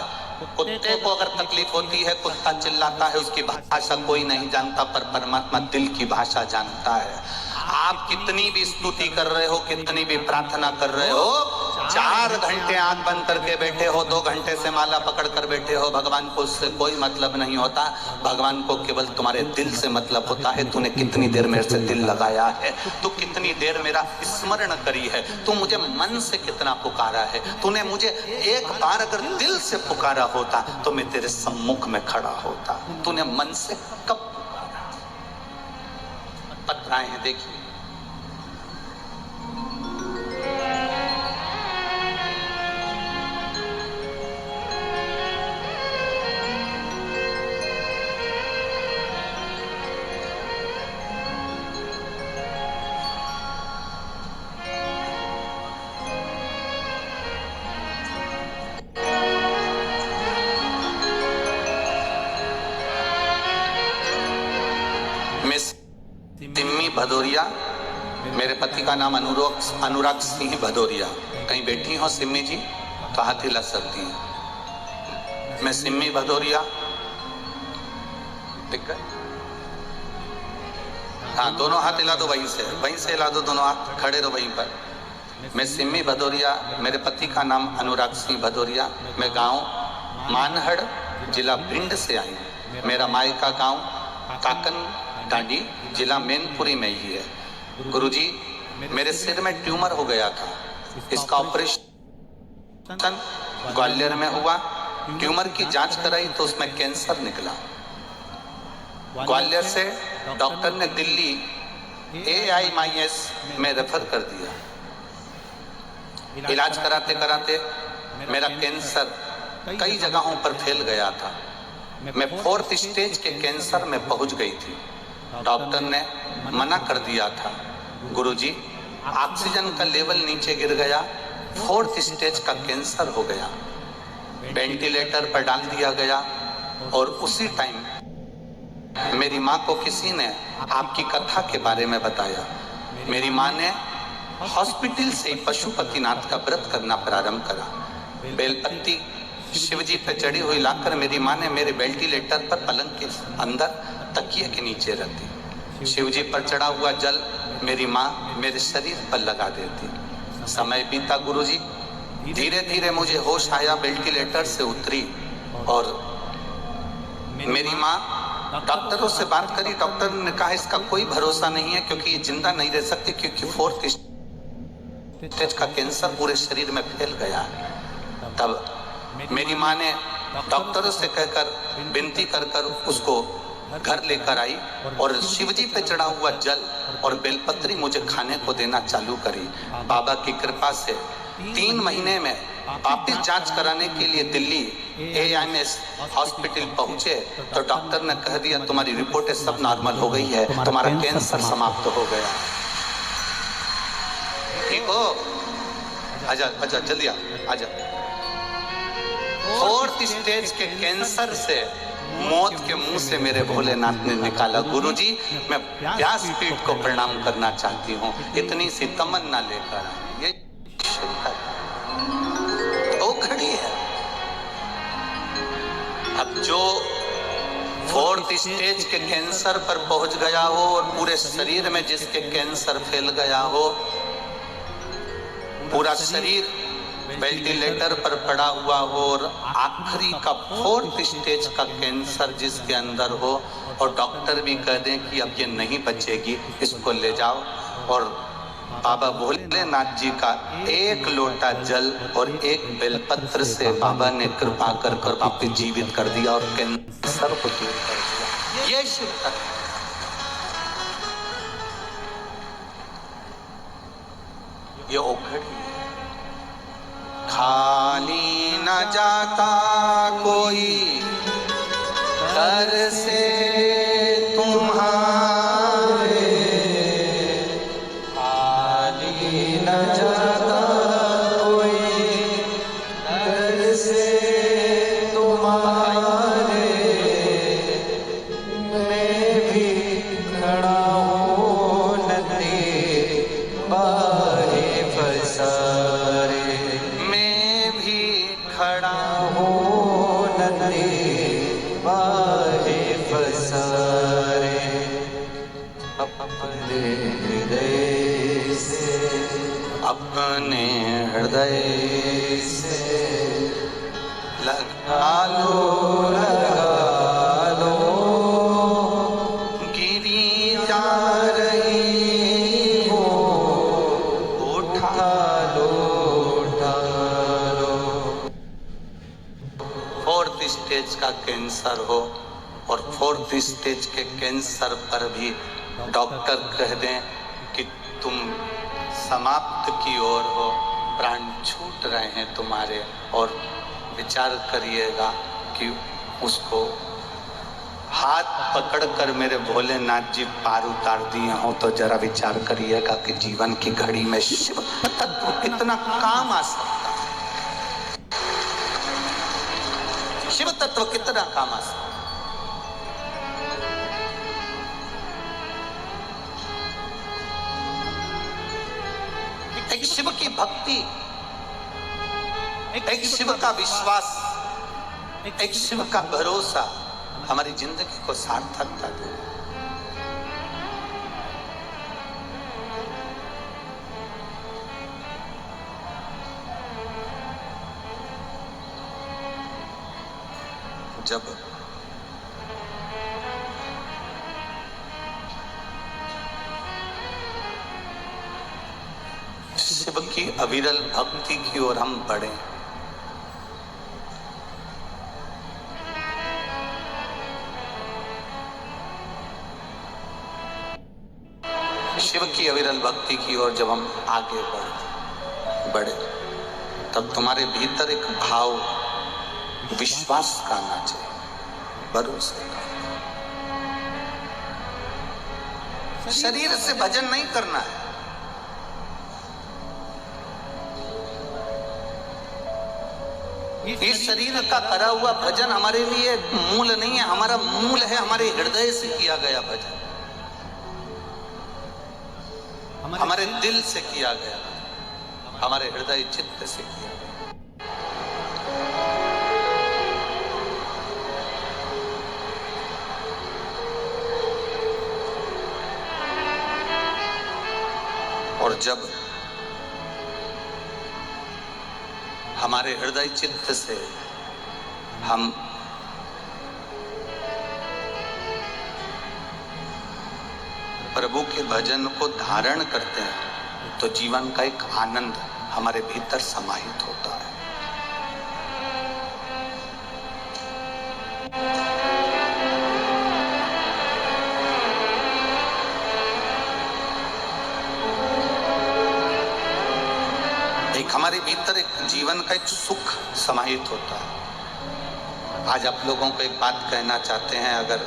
कुत्ते को अगर तकलीफ होती है, कुत्ता चिल्लाता है, उसकी भाषा कोई नहीं जानता, पर परमात्मा दिल की भाषा जानता है। आप कितनी भी स्तुति कर रहे हो, कितनी भी प्रार्थना कर रहे हो, 4 घंटे आंख बंद करके बैठे हो, 2 घंटे से माला पकड़ कर बैठे हो, भगवान को उससे कोई मतलब नहीं होता। भगवान को केवल तुम्हारे दिल से मतलब होता है। तूने कितनी देर मेरे से दिल लगाया है, तू कितनी देर मेरा स्मरण करी है, तू मुझे मन से कितना पुकारा है। तूने मुझे एक बार अगर दिल से पुकारा होता तो मैं तेरे सम्मुख में खड़ा होता। तूने मन से कब पुकारा? पत्राएं हैं, देखिए। सिम्मी भदौरिया, मेरे पति का नाम अनुराग सिंह भदौरिया। कहीं बैठी हो सिम्मी जी तो हाथ हिला सकती हैं। मैं सिम्मी भदौरिया, ठीक है? हाँ, दोनों हाथ हिला दो, वहीं से हिला दो, दोनों हाथ खड़े रहो वहीं पर। मैं सिम्मी भदौरिया, मेरे पति का नाम अनुराग सिंह भदौरिया। मैं गांव मानहड़, जिला भिंड से आई हूँ। मेरा मायका गांव काकन डांडी, जिला मैनपुरी में ही है। गुरुजी, मेरे सिर में ट्यूमर हो गया था। इसका ऑपरेशन ग्वालियर में हुआ। ट्यूमर की जांच कराई तो उसमें कैंसर निकला। ग्वालियर से डॉक्टर ने दिल्ली AIMS में रेफर कर दिया। इलाज कराते कराते मेरा कैंसर कई जगहों पर फैल गया था। मैं 4th स्टेज के कैंसर में पहुंच गई थी। डॉक्टर ने मना कर दिया था, गुरुजी ऑक्सीजन का लेवल नीचे गिर गया, 4th स्टेज का कैंसर हो गया। वेंटिलेटर पर डाल दिया गया और उसी टाइम मेरी माँ को किसी ने आपकी कथा के बारे में बताया। मेरी माँ ने हॉस्पिटल से पशुपतिनाथ का व्रत करना प्रारंभ करा। बेलपत्ती शिवजी पे चढ़ी हुई लाकर मेरी माँ ने मेरे वेंटिलेटर पर पलंग के अंदर तकिए के नीचे रख दी। शिवजी पर चढ़ा हुआ जल मेरी माँ मेरे शरीर पर लगा देती। समय बीता गुरुजी, धीरे धीरे मुझे होश आया, वेंटिलेटर से उतरी और मेरी माँ डॉक्टरों से बात करी। डॉक्टर ने कहा इसका कोई भरोसा नहीं है क्योंकि ये जिंदा नहीं रह सकती, क्योंकि 4th स्टेज का कैंसर पूरे शरीर में फैल गया। तब मेरी माँ ने डॉक्टरों से कहकर विनती कर उसको घर लेकर आई और शिवजी पे चढ़ा हुआ जल और बेलपत्री मुझे खाने को देना चालू करी। बाबा की कृपा से 3 महीने में वापिस जांच कराने के लिए दिल्ली AIMS हॉस्पिटल पहुंचे तो डॉक्टर ने कह दिया तुम्हारी रिपोर्टें सब नॉर्मल हो गई है, तुम्हारा कैंसर समाप्त हो गया। ठीक हो? आजा आजा जल्दी आजा। 4th स्टेज के कैंसर से मौत के मुंह से मेरे भोलेनाथ ने निकाला। गुरुजी मैं व्यासपीठ को प्रणाम करना चाहती हूँ, इतनी सी तमन्ना लेकर आए। ये वो खड़ी है। अब जो 4th स्टेज के कैंसर पर पहुंच गया हो और पूरे शरीर में जिसके कैंसर फैल गया हो, पूरा शरीर वेंटिलेटर पर पड़ा हुआ हो और आखिरी का 4th स्टेज का कैंसर जिसके अंदर हो और डॉक्टर भी कह दें कि अब ये नहीं बचेगी, इसको ले जाओ, और बाबा भोलेनाथ जी का 1 लोटा जल और 1 बेलपत्र से बाबा ने कृपा कर वापस जीवित कर दिया और कैंसर को दूर कर दिया। ये शिव तत्व, ये ओखड़ी है। खाली न जाता कोई घर से तुम्हारे, खाली न जाता कोई घर से तुम्हारे, मैं भी खड़ा हूँ नदी बाहे फसारे, खड़ा हो नदी बाहे फसारे, अपने हृदय से लगा लो गिरी जा रही हो, उठा लो 4th स्टेज का कैंसर हो और 4th स्टेज के कैंसर पर भी डॉक्टर कह दें कि तुम समाप्त की ओर हो, प्राण छूट रहे हैं तुम्हारे, और विचार करिएगा कि उसको हाथ पकड़कर मेरे भोलेनाथ जी पार उतार दिए हो, तो जरा विचार करिएगा कि जीवन की घड़ी में शिव तत्व कितना काम आ सकता है, शिव तत्व कितना काम आ सकता है। एक शिव की भक्ति, एक शिव का विश्वास, एक शिव का भरोसा हमारी जिंदगी को सार्थकता दे। जब शिव की अविरल भक्ति की ओर हम बढ़े। शिव की अविरल भक्ति की ओर जब हम आगे बढ़े तब तुम्हारे भीतर एक भाव विश्वास का आना चाहिए, भरोसे का। शरीर से भजन नहीं करना है। इस शरीर का करा हुआ भजन हमारे लिए मूल नहीं है, हमारा मूल है हमारे हृदय से किया गया भजन, हमारे दिल से किया गया, हमारे हृदय चित्त से किया गया। और जब हमारे हृदय चित्त से हम प्रभु के भजन को धारण करते हैं तो जीवन का एक आनंद हमारे भीतर समाहित होता है। एक हमारे भीतर एक जीवन का एक सुख समाहित होता है। आज आप लोगों को एक बात कहना चाहते हैं, अगर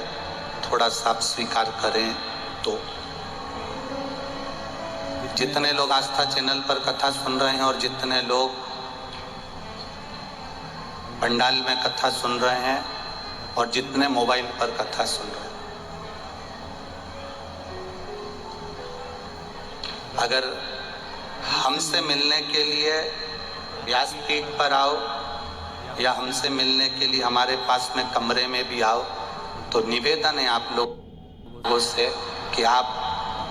थोड़ा सा आप स्वीकार करें तो जितने लोग आस्था चैनल पर कथा सुन रहे हैं और जितने लोग पंडाल में कथा सुन रहे हैं और जितने मोबाइल पर कथा सुन रहे हैं, अगर हमसे मिलने के लिए व्यासपीठ पर आओ या हमसे मिलने के लिए हमारे पास में कमरे में भी आओ तो निवेदन है आप लोगों से कि आप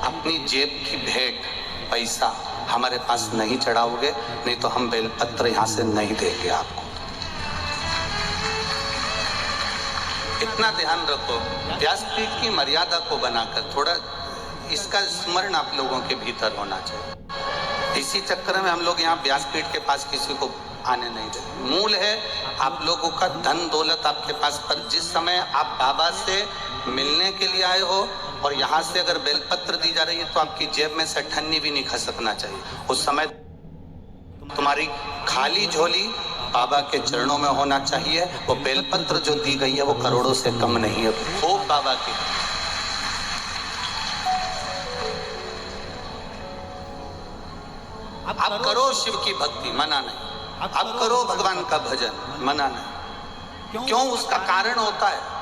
अपनी जेब की भेंट पैसा हमारे पास नहीं चढ़ाओगे, नहीं तो हम बेलपत्र यहाँ से नहीं देंगे आपको। इतना ध्यान रखो, व्यासपीठ की मर्यादा को बनाकर थोड़ा इसका स्मरण आप लोगों के भीतर होना चाहिए। इसी चक्कर में हम लोग यहाँ व्यासपीठ के पास किसी को आने नहीं देते। मूल है आप लोगों का धन दौलत आपके पास, पर जिस समय आप बाबा से मिलने के लिए आए हो और यहाँ से अगर बेलपत्र दी जा रही है तो आपकी जेब में से ठन्नी भी नहीं खसकना चाहिए। उस समय तुम्हारी खाली झोली बाबा के चरणों में होना चाहिए। वो बेलपत्र जो दी गई है वो करोड़ों से कम नहीं है, वो बाबा की। आप करो शिव की भक्ति, मना नहीं। आप करो भगवान का भजन, मना नहीं। क्यों? उसका कारण होता है।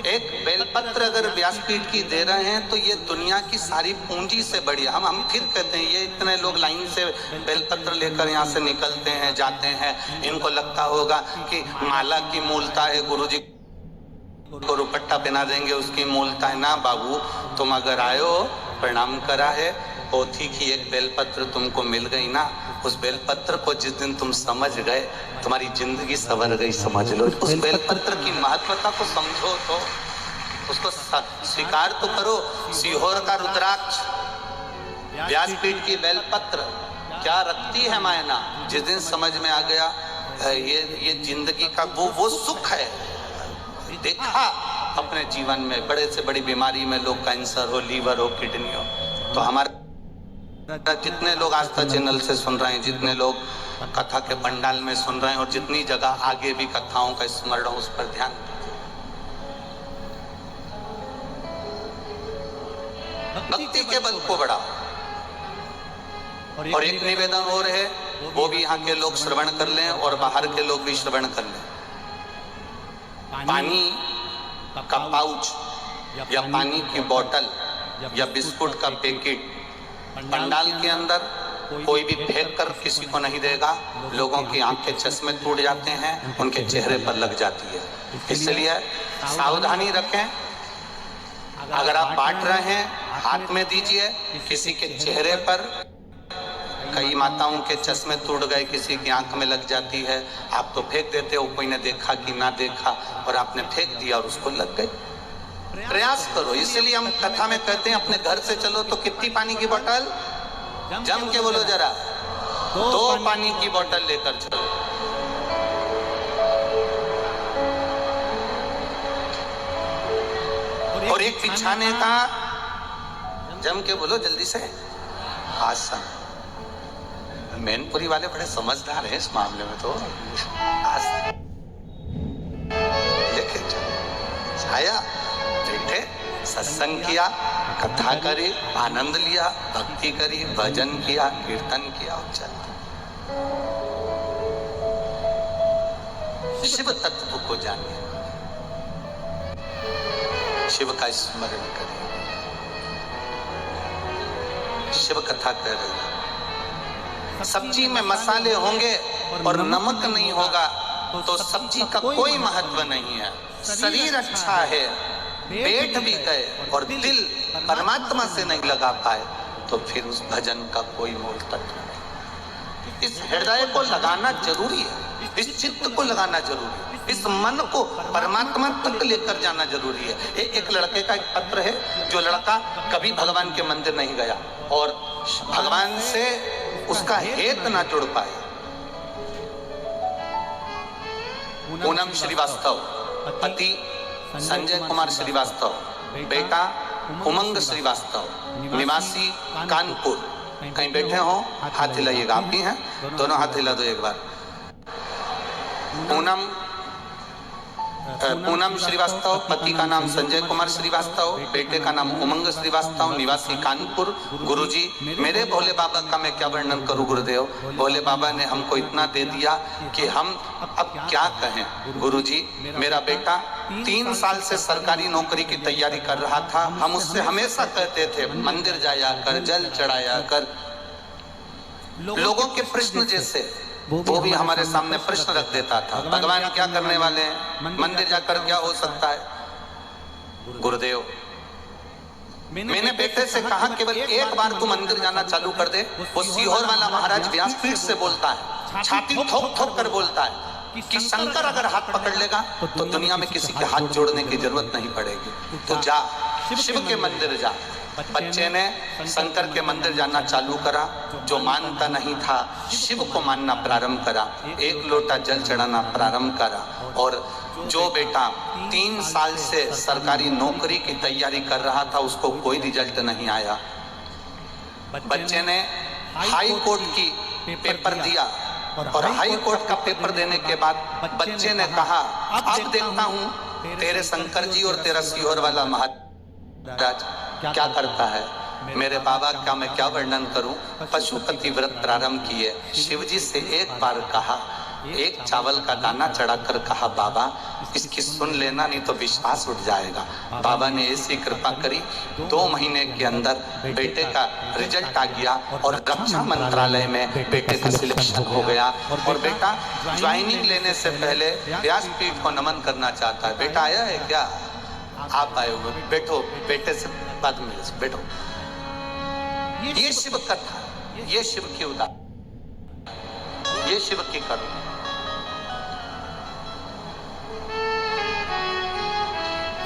एक बेलपत्र अगर व्यासपीठ की दे रहे हैं तो ये दुनिया की सारी पूंजी से बढ़िया। हम फिर कहते हैं ये इतने लोग लाइन से बेलपत्र लेकर यहाँ से निकलते हैं जाते हैं, इनको लगता होगा कि माला की मूलता है, गुरुजी को रुपट्टा पहना देंगे उसकी मूलता है। ना बाबू, तुम अगर आए हो प्रणाम करा है, पोथी की एक बेलपत्र तुमको मिल गई ना, उस बेलपत्र को जिस दिन तुम समझ गए तुम्हारी जिंदगी संवर गई, समझ लो। उस बेलपत्र की महत्वता को समझो तो उसको स्वीकार तो करो। सीहोर का रुद्राक्ष, व्यासपीठ की बेलपत्र क्या रखती है मायना, जिस दिन समझ में आ गया ये जिंदगी का वो सुख है। देखा अपने जीवन में बड़े से बड़ी बीमारी में लोग, कैंसर हो, लीवर हो, किडनी हो, तो हमारे जितने लोग आस्था चैनल से सुन रहे हैं, जितने लोग कथा के पंडाल में सुन रहे हैं और जितनी जगह आगे भी कथाओं का स्मरण हो, उस पर ध्यान दीजिए। भक्ति के बल को बढ़ाओ। और एक निवेदन और है, वो भी यहाँ के लोग श्रवण कर लें और बाहर के लोग भी श्रवण कर लें। पानी का पाउच या पानी की बोतल या बिस्कुट का पैकेट पंडाल के अंदर कोई भी फेंक कर किसी को नहीं देगा। लोगों की आंखें चश्मे टूट जाते हैं, उनके चेहरे पर लग जाती है। इसलिए सावधानी रखें। अगर आप बांट रहे हैं हाथ में दीजिए, किसी के चेहरे पर, कई माताओं के चश्मे टूट गए, किसी की आंख में लग जाती है, आप तो फेंक देते हो, कोई ने देखा कि ना देखा, और आपने फेंक दिया और उसको लग गई। प्रयास करो। इसलिए हम कथा में कहते हैं अपने घर से चलो तो कितनी पानी की बोतल, जम के बोलो जरा, दो पानी की बोतल लेकर चलो। और एक बिछाने का, जम के बोलो जल्दी से, आसन। मैनपुरी वाले बड़े समझदार हैं इस मामले में। तो आसन लेके चलो, छाया, बैठे, सत्संग किया, कथा करी, आनंद लिया, भक्ति करी, भजन किया, कीर्तन किया और चल। शिव तत्व को जानिए, शिव का स्मरण करें, शिव कथा कर रहे। सब्जी में मसाले होंगे और नमक नहीं होगा तो सब्जी का कोई महत्व नहीं है। शरीर अच्छा है, पेट भी गए और दिल परमात्मा से नहीं लगा पाए तो फिर उस भजन का कोई मूल तत्व नहीं। इस हृदय को लगाना जरूरी है, इस चित्त को लगाना जरूरी है, इस मन को परमात्मा तक लेकर जाना जरूरी है। एक लड़के का एक पत्र है, जो लड़का कभी भगवान के मंदिर नहीं गया और भगवान से उसका हेत ना जुड़ पाए। पूनम श्रीवास्तव, पति संजय कुमार श्रीवास्तव, बेटा उमंग श्रीवास्तव, निवासी कानपुर। कहीं बैठे हो हाथ हिलाइएगा, आप भी हैं, दोनों हाथ हिला दो एक बार। पूनम श्रीवास्तव, पति का नाम संजय कुमार श्रीवास्तव, बेटे का नाम उमंग श्रीवास्तव, निवासी कानपुर। गुरुजी, मेरे भोले बाबा का मैं क्या वर्णन करूं गुरुदेव। भोले बाबा ने हमको इतना दे दिया कि हम अब क्या कहें। गुरुजी, मेरा बेटा 3 साल से सरकारी नौकरी की तैयारी कर रहा था। हम उससे हमेशा कहते थे मंदिर जाया कर, जल चढ़ाया कर। लोगों के प्रश्न जैसे वो भी हमारे सामने प्रश्न रख देता था, भगवान क्या करने वाले हैं, मंदिर जाकर क्या हो सकता है। गुरुदेव, मैंने बेटे से कहा केवल एक बार तू मंदिर जाना चालू कर दे। वो सीहोर वाला महाराज व्यासपीठ से बोलता है, छाती ठोक ठोक कर बोलता है कि शंकर अगर हाथ पकड़ लेगा तो दुनिया में किसी के हाथ जोड़ने की जरूरत नहीं पड़ेगी। तो जा, शिव के मंदिर जा। बच्चे ने शंकर के मंदिर जाना चालू करा। जो मानता नहीं था शिव को मानना प्रारंभ करा, 1 लोटा जल चढ़ाना प्रारंभ करा। और जो बेटा 3 साल से सरकारी नौकरी की तैयारी कर रहा था उसको कोई रिजल्ट नहीं आया। बच्चे ने हाई कोर्ट की पेपर दिया और हाई कोर्ट का पेपर देने के बाद बच्चे ने कहा अब देखता हूँ तेरे शंकर जी और तेरा सीहोर वाला महाराज क्या करता है। मेरे बाबा का मैं क्या वर्णन करूं। पशुपति व्रत प्रारंभ किए, शिवजी से एक बार कहा, एक चावल का दाना चढ़ाकर कहा बाबा इसकी सुन लेना नहीं तो विश्वास उठ जाएगा। बाबा ने ऐसी कृपा करी, 2 महीने के अंदर बेटे का रिजल्ट आ गया और रक्षा मंत्रालय में बेटे का सिलेक्शन हो गया। और बेटा ज्वाइनिंग लेने से पहले व्यासपीठ को नमन करना चाहता है। बेटा आया है क्या? आप आए हो, बैठो, बेटे से बाद में बैठो। ये शिव कथा, ये शिव की उदाहरण, ये शिव की करुणा।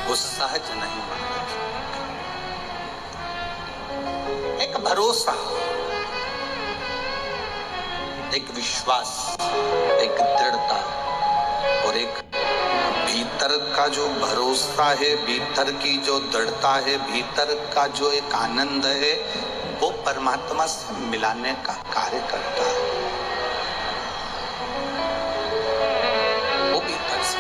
वो सहज नहीं माना, एक भरोसा, एक विश्वास, एक दृढ़ता और एक भीतर का जो भरोसा है, भीतर की जो दृढ़ता है, भीतर का जो एक आनंद है वो परमात्मा से मिलाने का कार्य करता है। वो भीतर से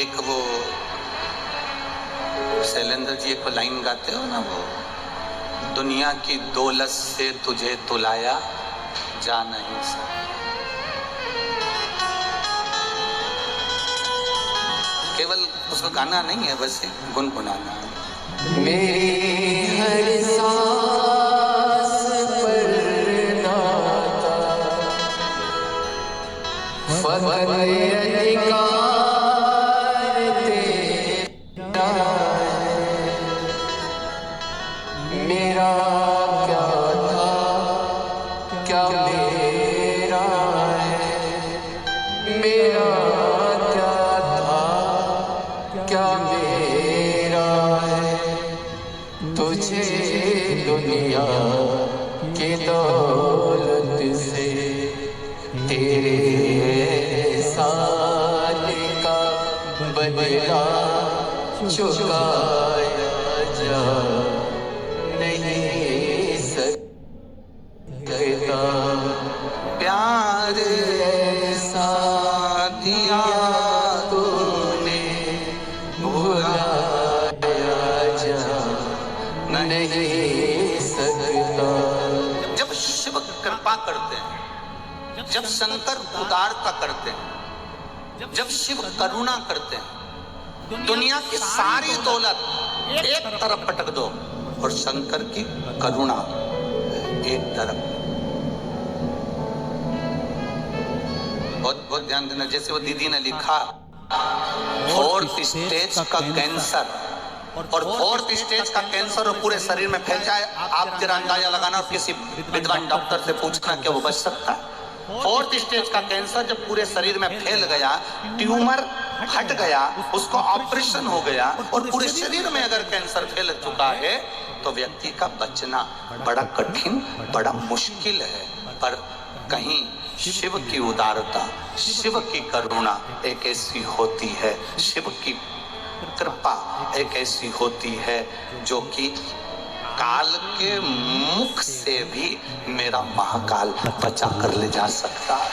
एक वो शैलेंद्र जी एक लाइन गाते हो ना, वो दुनिया की दौलत से तुझे तुलाया जा नहीं सकता। केवल उसको गाना नहीं है, बस गुनगुनाना है। मेरी हर सांस पर नाता फकत अधिकार तेरा है। मेरा क्या था क्या मेरा दुनिया की दौलत से तेरे साल का बदला चुकाया जा नहीं सकता। प्यार ऐसा दिया तूने भुलाया जा नहीं सकता। जब शिव कृपा करते हैं, जब शंकर उदारता करते हैं, जब शिव करुणा करते हैं, दुनिया की सारी दौलत एक तरफ पटक दो और शंकर की करुणा एक तरफ। बहुत बहुत ध्यान देना। जैसे वो दीदी ने लिखा 4th स्टेज का कैंसर, और 4th स्टेज का कैंसर और पूरे शरीर में फैल जाए, आप जरा अंदाजा लगाना और किसी विद्वान डॉक्टर से पूछना क्या वो बच सकता है? 4th स्टेज का कैंसर जब पूरे शरीर में फैल गया, ट्यूमर हट गया, उसको ऑपरेशन हो गया और पूरे शरीर में अगर कैंसर फैल चुका है तो व्यक्ति का बचना बड़ा कठिन, बड़ा मुश्किल है। पर कहीं शिव की उदारता, शिव की करुणा एक ऐसी होती है, शिव की कृपा एक ऐसी होती है जो कि काल के मुख से भी मेरा महाकाल बचा कर ले जा सकता है।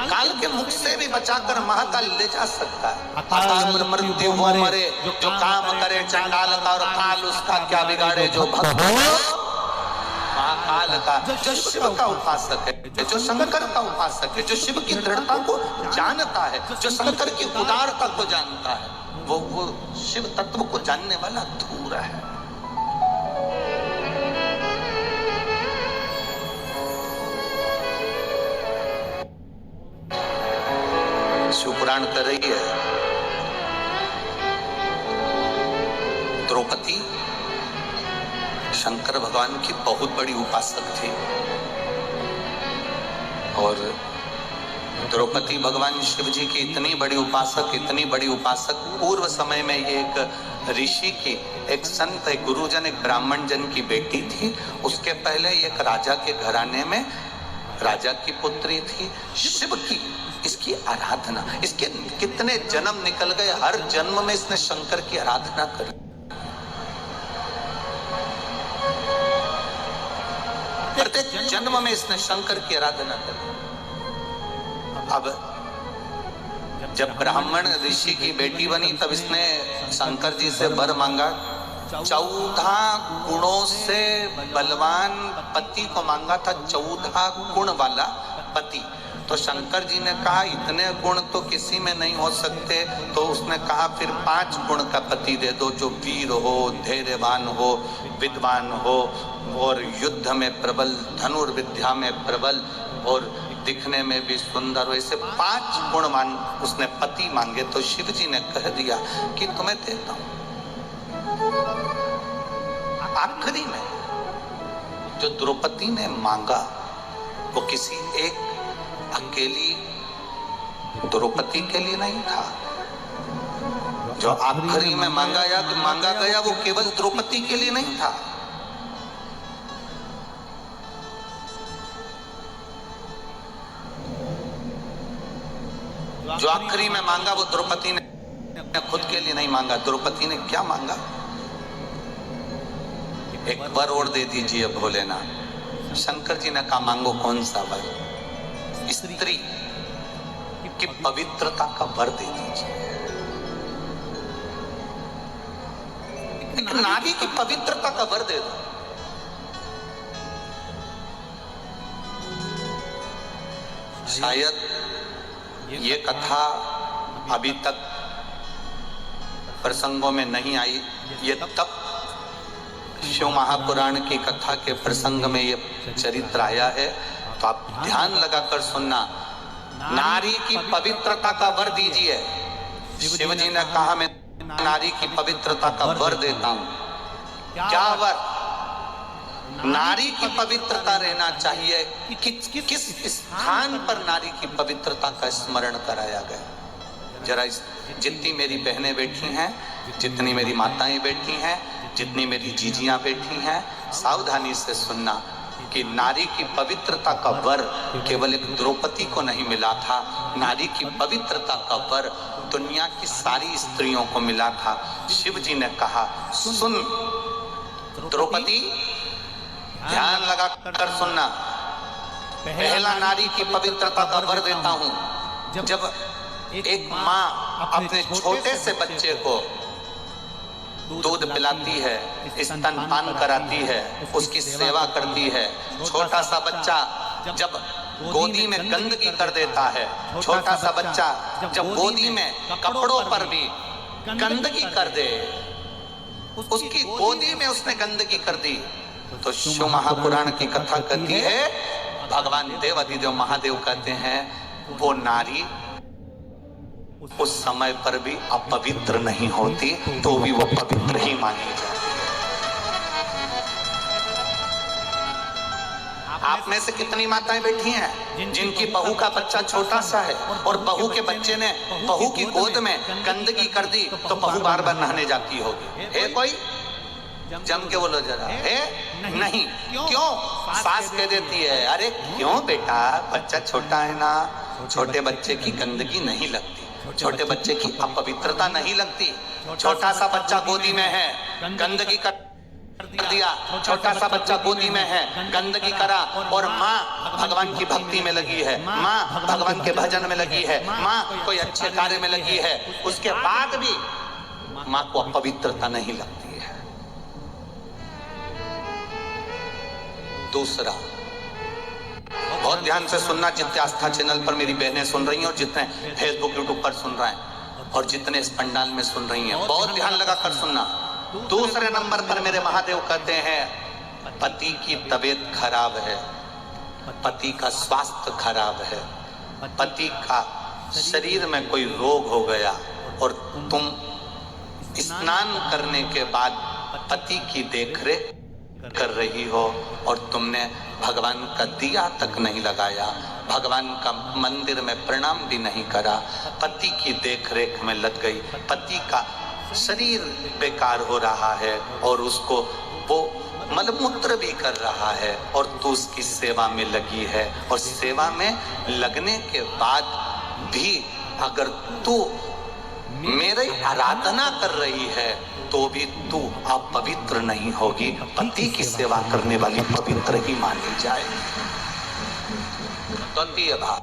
काल के मुख से भी बचाकर महाकाल ले जा सकता है। अकाल मृत्यु वो मरे जो काम करे चंडाल का, और काल उसका क्या बिगाड़े जो भक्त महाकाल का। जो शिव का उपासक है, जो शंकर का उपासक है, जो शिव की दृढ़ता को जानता है, जो शंकर की उदारता को जानता है, वो शिव तत्व को जानने वाला धूर है। शिवपुराण कर रही है द्रौपदी शंकर भगवान की बहुत बड़ी उपासक थी, और द्रौपदी भगवान शिव जी की इतनी बड़ी उपासक, पूर्व समय में ये एक ऋषि की, एक संत, एक गुरुजन, एक ब्राह्मण जन की बेटी थी। उसके पहले एक राजा के घराने में राजा की पुत्री थी। शिव की इसकी आराधना, इसके कितने जन्म निकल गए, हर जन्म में इसने शंकर की आराधना करी। प्रत्येक जन्म में इसने शंकर की आराधना करी। अब जब ब्राह्मण ऋषि की बेटी बनी तब इसने शंकर जी से वर मांगा। 14 गुणों से बलवान पति को मांगा था, 14 गुण वाला पति। तो शंकर जी ने कहा इतने गुण तो किसी में नहीं हो सकते, तो उसने कहा फिर 5 गुण का पति दे दो, जो वीर हो, धैर्यवान हो, विद्वान हो, और युद्ध में प्रबल, धनुर्विद्या में प्रबल, और दिखने में भी सुंदर हो। ऐसे 5 गुण उसने पति मांगे। तो शिव जी ने कह दिया कि तुम्हें देता हूं। आखिरी में जो द्रौपदी ने मांगा वो किसी एक अकेली द्रौपदी के लिए नहीं था। जो आखिरी में मांगा गया वो केवल द्रौपदी के लिए नहीं था। जो आखिरी में मांगा वो द्रौपदी ने खुद के लिए नहीं मांगा। द्रौपदी ने क्या मांगा? एक वर और दे दीजिए भोलेनाथ। शंकर जी ने कहा मांगो कौन सा वर? स्त्री की पवित्रता का वर दे दीजिए। एक नारी की पवित्रता का वर दे दो। शायद ये कथा अभी तक प्रसंगों में नहीं आई। ये तब शिव महापुराण की कथा के प्रसंग में ये चरित्र आया है, तो आप ध्यान लगाकर सुनना। नारी की पवित्रता का वर दीजिए। शिव जी ने कहा मैं नारी की पवित्रता का वर देता हूं। क्या वर? नारी की पवित्रता रहना चाहिए कि किस स्थान पर नारी की पवित्रता का स्मरण कराया गया। जरा जितनी मेरी बहनें बैठी हैं, जितनी मेरी माताएं बैठी हैं, जितनी मेरी जीजियां बैठी हैं, सावधानी से सुनना कि नारी की पवित्रता का वर केवल एक द्रौपदी को नहीं मिला था, नारी की पवित्रता का वर दुनिया की सारी स्त्रियों को मिला था। शिव जी ने कहा, सुन द्रौपदी, ध्यान लगा कर सुनना, पहला नारी की पवित्रता का वर देता हूं जब एक माँ अपने छोटे से बच्चे को दूध पिलाती है, स्तनपान कराती है, उसकी सेवा करती है। छोटा सा बच्चा जब गोदी में गंदगी कर देता है, छोटा सा बच्चा जब गोदी में कपड़ों पर भी गंदगी कर दे, उसकी गोदी में उसने गंदगी कर दी, तो शिव महापुराण की कथा कहती है, भगवान देवाधिदेव महादेव कहते हैं वो नारी उस समय पर भी अपवित्र नहीं होती, तो भी वो पवित्र ही मानी जाती है। आप में से कितनी माताएं बैठी हैं जिनकी बहू का बच्चा छोटा सा है और बहू के बच्चे ने बहू की गोद में गंदगी कर दी, तो बहू बार बार नहाने जाती होगी? है कोई? जम के बोलो जरा। है? नहीं। क्यों? सास कह देती है, अरे क्यों बेटा, बच्चा छोटा है ना, छोटे बच्चे की गंदगी नहीं लगती, छोटे बच्चे की अपवित्रता नहीं लगती। छोटा सा बच्चा गोदी में है, गंदगी कर दिया, छोटा सा बच्चा गोदी में है, गंदगी करा, और माँ भगवान की भक्ति में लगी है, माँ भगवान के भजन में लगी है, माँ कोई अच्छे कार्य में लगी है, उसके बाद भी माँ को अपवित्रता नहीं लगती है। दूसरा, बहुत ध्यान से सुनना, जितने आस्था चैनल पर मेरी बहनें सुन रही हैं और जितने फेसबुक यूट्यूब पर सुन रहे हैं और जितने इस पंडाल में सुन रही हैं, बहुत ध्यान लगा कर सुनना। दूसरे नंबर पर मेरे महादेव कहते हैं, पति की तबीयत खराब है, पति का स्वास्थ्य खराब है, पति का शरीर में कोई रोग हो गया और तुम स्नान करने के बाद पति की देखरेख कर रही हो और तुमने भगवान का दिया तक नहीं लगाया, भगवान का मंदिर में प्रणाम भी नहीं करा, पति की देखरेख में लग गई, पति का शरीर बेकार हो रहा है और उसको वो मलमूत्र भी कर रहा है और तू उसकी सेवा में लगी है, और सेवा में लगने के बाद भी अगर तू मेरी आराधना कर रही है तो भी तू अपवित्र नहीं होगी, पति की सेवा करने वाली पवित्र ही मानी जाए। द्वितीय भाव,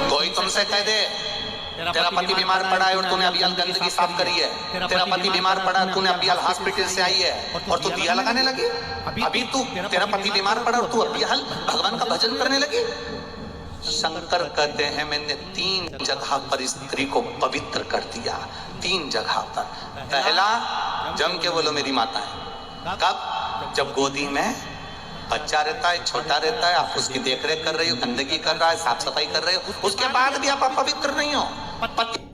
कोई तुमसे कह दे तेरा पति बीमार पड़ा है और तूने अभी गंदगी साफ करी है, तेरा पति बीमार पड़ा, तूने अभी हॉस्पिटल से आई है और तू दिया लगाने लगी, अभी तू तेरा पति बीमार पड़ा और तू अभी भगवान का भजन करने लगी। शंकर कहते हैं मैंने 3 जगह पर स्त्री को पवित्र कर दिया, 3 जगह पर। पहला, जम के बोलो मेरी माता है, कब? जब गोदी में बच्चा रहता है, छोटा रहता है, आप उसकी देखरेख कर रही हो, गंदगी कर रहा है, साफ सफाई कर रहे हो, उसके बाद भी आप अपवित्र नहीं हो, पति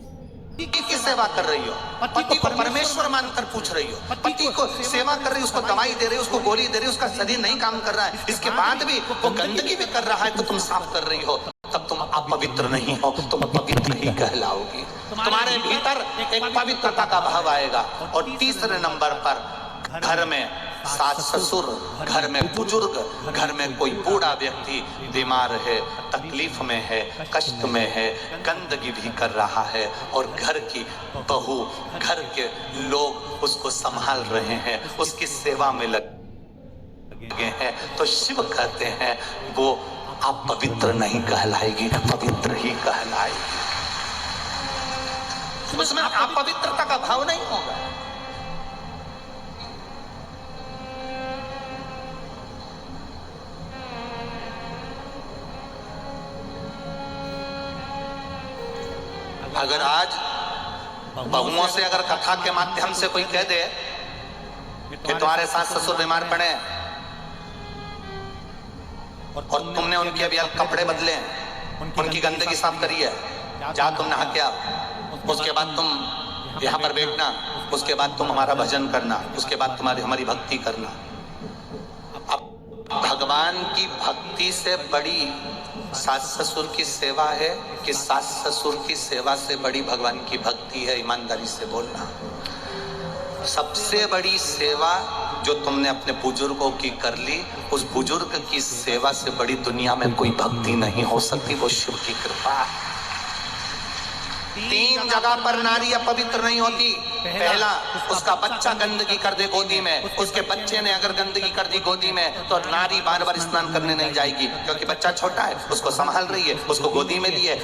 की सेवा कर रही हो, पति को परमेश्वर मानकर पूछ रही हो, पति को सेवा कर रही हो, उसको दवाई दे रही हो, उसको गोली दे रही हो, उसका शरीर नहीं काम कर रहा है, इसके बाद भी वो गंदगी भी कर रहा है तो तुम साफ कर रही हो, तब तुम अपवित्र नहीं हो, तुम पवित्र ही कहलाओगी। तुम्हारे भीतर एक पवित्रता का भाव आएगा। और तीसरे नंबर पर, घर में सास ससुर, घर में बुजुर्ग, घर में कोई बूढ़ा व्यक्ति बीमार है, तकलीफ में है, कष्ट में है, गंदगी भी कर रहा है और घर की बहू, घर के लोग उसको संभाल रहे हैं, उसकी सेवा में लगे हैं, तो शिव कहते हैं वो आप पवित्र नहीं कहलाएगी, पवित्र ही कहलाएगी। उसमें अपवित्रता का भाव नहीं होगा। अगर आज बहुओं से अगर कथा के माध्यम से कोई कह दे कि तुम्हारे सास ससुर बीमार पड़े और तुमने उनके अभी कपड़े बदले, उनकी गंदगी साफ करी है, जा तुम नहा के आओ, उसके बाद तुम यहाँ पर बैठना, उसके बाद तुम हमारा भजन करना, उसके बाद तुम्हारी हमारी भक्ति करना। अब भगवान की भक्ति से बड़ी सास ससुर की सेवा है कि सास ससुर की सेवा से बड़ी भगवान की भक्ति है? ईमानदारी से बोलना। सबसे बड़ी सेवा जो तुमने अपने बुजुर्गों की कर ली, उस बुजुर्ग की सेवा से बड़ी दुनिया में कोई भक्ति नहीं हो सकती। वो शिव की कृपा। 3 जगह पर नारी अपवित्र नहीं होती। पहला, उसका बच्चा गंदगी कर दे गोदी में, उसके बच्चे ने अगर गंदगी कर दी गोदी में तो नारी बार बार स्नान करने नहीं जाएगी, क्योंकि बच्चा छोटा है, उसको संभाल रही है, उसको गोदी में ली है,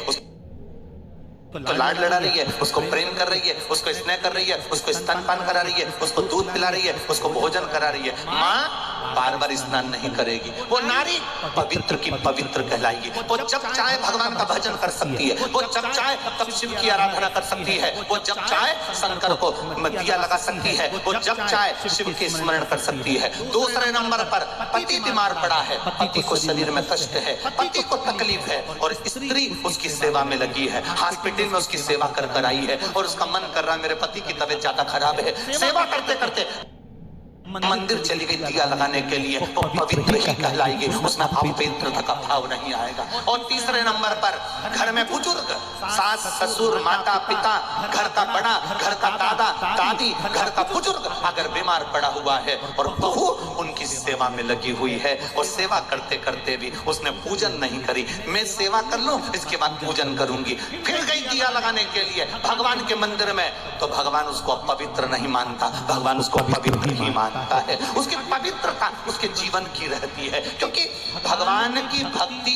तो लाड लड़ा रही है, उसको प्रेम कर रही है, उसको स्नेह कर रही है, उसको स्तनपान करा रही है, उसको दूध पिला रही है, उसको भोजन करा रही है। माँ बार बार स्नान नहीं करेगी, वो नारी पवित्र की पवित्र कहलाएगी। वो जब चाहे भगवान का भजन कर सकती है, वो जब चाहे तब शिव की आराधना कर सकती है, वो जब चाहे शंकर को दिया लगा सकती है, वो जब चाहे शिव के स्मरण कर सकती है। दूसरे नंबर पर पति बीमार पड़ा है, पति को शरीर में कष्ट है, पति को तकलीफ है और स्त्री उसकी सेवा में लगी है, हॉस्पिटल में उसकी सेवा कर आई है और उसका मन कर रहा है मेरे पति की तबीयत ज्यादा खराब है। सेवा करते करते मंदिर चली गई दिया लगाने के लिए, तो पवित्र ही कहलाएगी, उसमें अपवित्रता का भाव नहीं आएगा। और तीसरे नंबर पर घर में बुजुर्ग, सास ससुर माता पिता, घर का बड़ा, घर का दादा दादी, घर का बुजुर्ग अगर बीमार पड़ा हुआ है और बहू उनकी सेवा में लगी हुई है और सेवा करते करते भी उसने पूजन नहीं करी, मैं सेवा कर लूं इसके बाद पूजन करूंगी, फिर गई दिया लगाने के लिए भगवान के मंदिर में, तो भगवान उसको अपवित्र नहीं मानता, भगवान उसको पवित्र ही मानता है। उसकी पवित्रता उसके जीवन की रहती है, क्योंकि भगवान की भक्ति,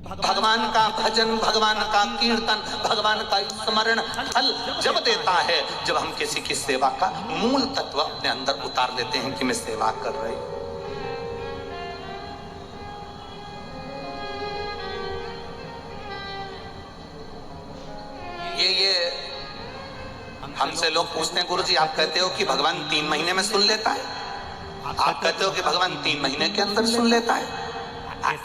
भगवान का भजन, भगवान का कीर्तन, भगवान का स्मरण फल जब देता है जब हम किसी की सेवा का मूल तत्व अपने अंदर उतार लेते हैं कि मैं सेवा कर रही हूं। ये हमसे लोग पूछते हैं, गुरुजी आप कहते हो कि भगवान 3 महीने में सुन लेता है, आप कहते हो कि भगवान 3 महीने के अंदर सुन लेता है।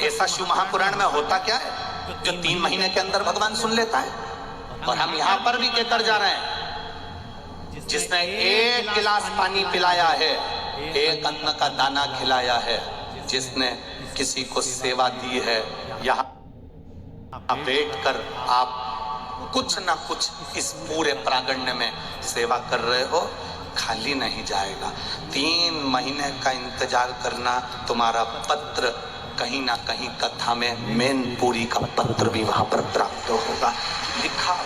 ऐसा शिव महापुराण में होता क्या है जो 3 महीने के अंदर भगवान सुन लेता है? और हम यहाँ पर भी कहकर जा रहे हैं, जिसने 1 गिलास पानी पिलाया है, 1 अन्न का दाना खिलाया है, जिसने किसी को सेवा दी है, यहाँ बैठकर आप कुछ ना कुछ इस पूरे प्रांगण में सेवा कर रहे हो, खाली नहीं जाएगा। 3 महीने का इंतजार करना, तुम्हारा पत्र कहीं ना कहीं कथा में मैनपुरी का पत्र भी वहां पर प्राप्त होगा, लिखा।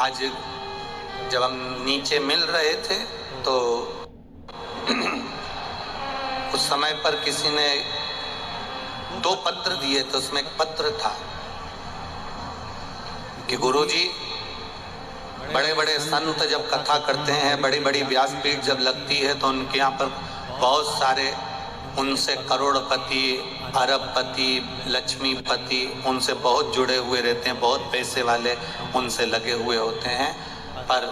आज जब हम नीचे मिल रहे थे तो उस समय पर किसी ने 2 पत्र दिए, तो उसमें एक पत्र था कि गुरुजी बड़े बड़े संत जब कथा करते हैं, बड़ी बड़ी व्यासपीठ जब लगती है तो उनके यहाँ पर बहुत सारे उनसे करोड़पति, अरबपति, लक्ष्मीपति उनसे बहुत जुड़े हुए रहते हैं, बहुत पैसे वाले उनसे लगे हुए होते हैं। पर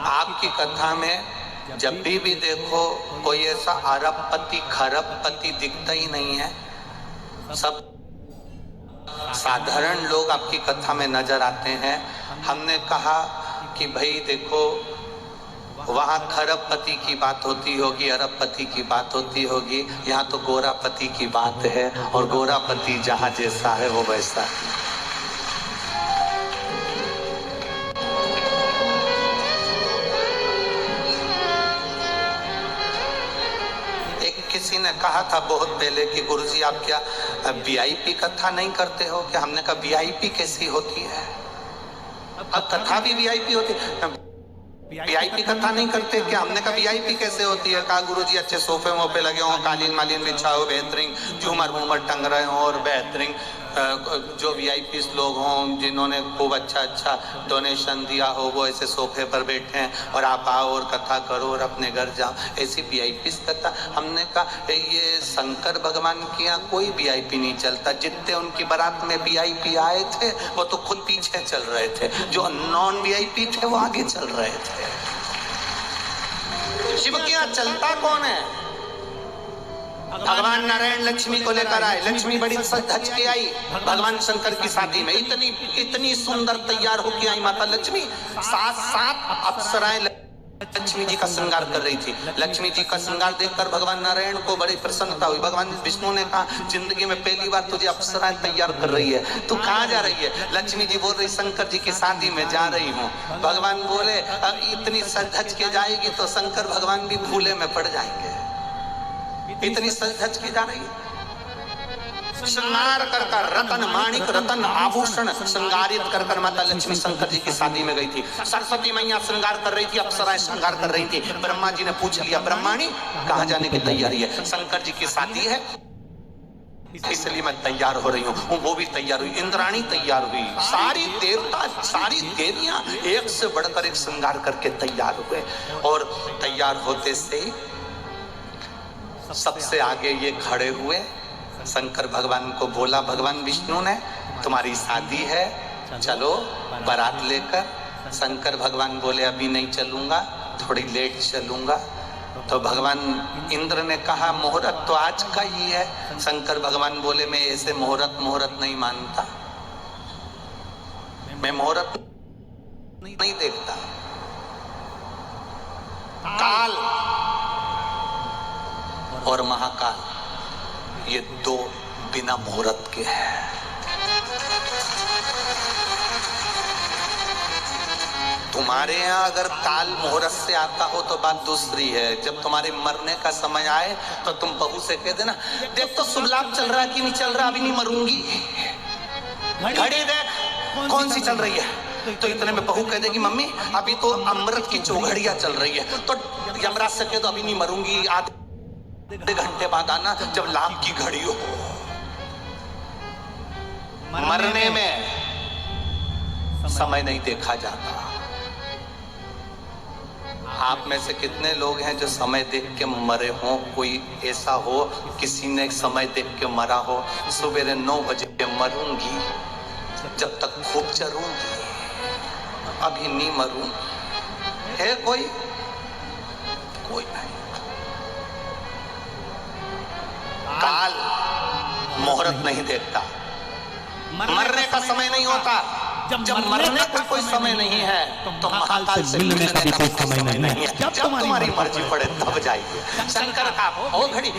आपकी कथा में जब भी देखो कोई ऐसा अरबपति खरबपति दिखता ही नहीं है, सब साधारण लोग आपकी कथा में नजर आते हैं। हमने कहा कि भाई देखो, वहाँ खरबपति की बात होती होगी, अरबपति की बात होती होगी, यहाँ तो गोरापति की बात है, और गोरापति जहाँ जैसा है वो वैसा है। किसी ने कहा था बहुत पहले कि गुरुजी आप क्या वीआईपी कथा नहीं करते हो क्या? हमने कहा वीआईपी कैसी होती है? अब कथा भी वीआईपी होती है, वीआईपी कथा नहीं करते क्या? हमने कहा वीआईपी कैसे होती है? कहा गुरुजी अच्छे सोफे वोफे लगे हो, कालीन मालीन बिछा हो, बेहतरीन झूमर वूमर टंग रहे हो, और बेहतरीन जो वीआईपी लोग हों जिन्होंने खूब अच्छा डोनेशन दिया हो, वो ऐसे सोफे पर बैठे हैं और आप आओ और कथा करो और अपने घर जाओ, ऐसी वीआईपी कथा। हमने कहा ये शंकर भगवान के यहाँ कोई वीआईपी नहीं चलता। जितने उनकी बारात में वीआईपी आए थे वो तो खुद पीछे चल रहे थे, जो नॉन वीआईपी थे वो आगे चल रहे थे। शिव के यहाँ चलता कौन है? भगवान नारायण लक्ष्मी को लेकर आए, लक्ष्मी बड़ी सज धज के आई भगवान शंकर की शादी में। इतनी सुंदर तैयार होके आई माता लक्ष्मी। 7 अप्सराएं लक्ष्मी जी का श्रृंगार कर रही थी। लक्ष्मी जी का श्रृंगार देखकर भगवान नारायण को बड़ी प्रसन्नता हुई। भगवान विष्णु ने कहा, जिंदगी में पहली बार तुझे अप्सराएं तैयार कर रही है, तू कहाँ जा रही है? लक्ष्मी जी बोल रही, शंकर जी की शादी में जा रही हूँ। भगवान बोले, अब इतनी सज धज के जाएगी तो शंकर भगवान भी भूले में पड़ जाएंगे। इतनी सज धज के जा रही है। श्रृंगार कर रतन माणिक रतन आभूषण श्रृंगारित कर माता लक्ष्मी शंकर जी की शादी में गई थी। सरस्वती मैया श्रृंगार कर रही थी, अप्सराएं श्रृंगार कर रही थी। ब्रह्मा जी ने पूछ लिया, ब्रह्माणी कहाँ जाने की तैयारी है? शंकर जी की शादी है इसलिए मैं तैयार हो रही हूँ। वो भी तैयार हुई, इंद्राणी तैयार हुई, सारी देवता सारी देवियां एक से बढ़कर एक श्रृंगार करके तैयार हुए। और तैयार होते से सबसे आगे ये खड़े हुए। शंकर भगवान को बोला भगवान विष्णु ने, तुम्हारी शादी है, चलो बारात लेकर। शंकर भगवान बोले, अभी नहीं चलूंगा, थोड़ी लेट चलूंगा। तो भगवान इंद्र ने कहा, मुहूर्त तो आज का ही है। शंकर भगवान बोले, मैं ऐसे मुहूर्त नहीं मानता, मैं मुहूर्त नहीं देखता। काल और महाकाल ये 2 बिना मुहूर्त के हैं। तुम्हारे यहाँ अगर काल मुहूर्त से आता हो तो बात दूसरी है। जब तुम्हारे मरने का समय आए तो तुम बहू से कह देना, देख तो शुभ लाभ चल रहा है कि नहीं चल रहा, अभी नहीं मरूंगी, घड़ी देख कौन सी चल रही है। तो इतने में बहू कह देगी, मम्मी अभी तो अमृत की चौघड़ियां चल रही है। तो यमराज से कह दो, अभी नहीं मरूंगी, आधे घंटे बाद आना जब लाभ की घड़ी हो। मरने में समय नहीं देखा जाता। आप में से कितने लोग हैं जो समय देख के मरे हो? कोई ऐसा हो किसी ने समय देख के मरा हो, सवेरे 9 बजे मरूंगी, जब तक खूब चरूंगी, अभी नहीं मरूं। है कोई? कोई नहीं। काल मुहूर्त नहीं देखता। मरने का समय नहीं होता। जब मरने का कोई समय नहीं है तो महाकाल से मिलने का भी कोई समय नहीं है। जब तुम्हारी मर्जी पड़े तब जाइए। शंकर का ओ घड़ी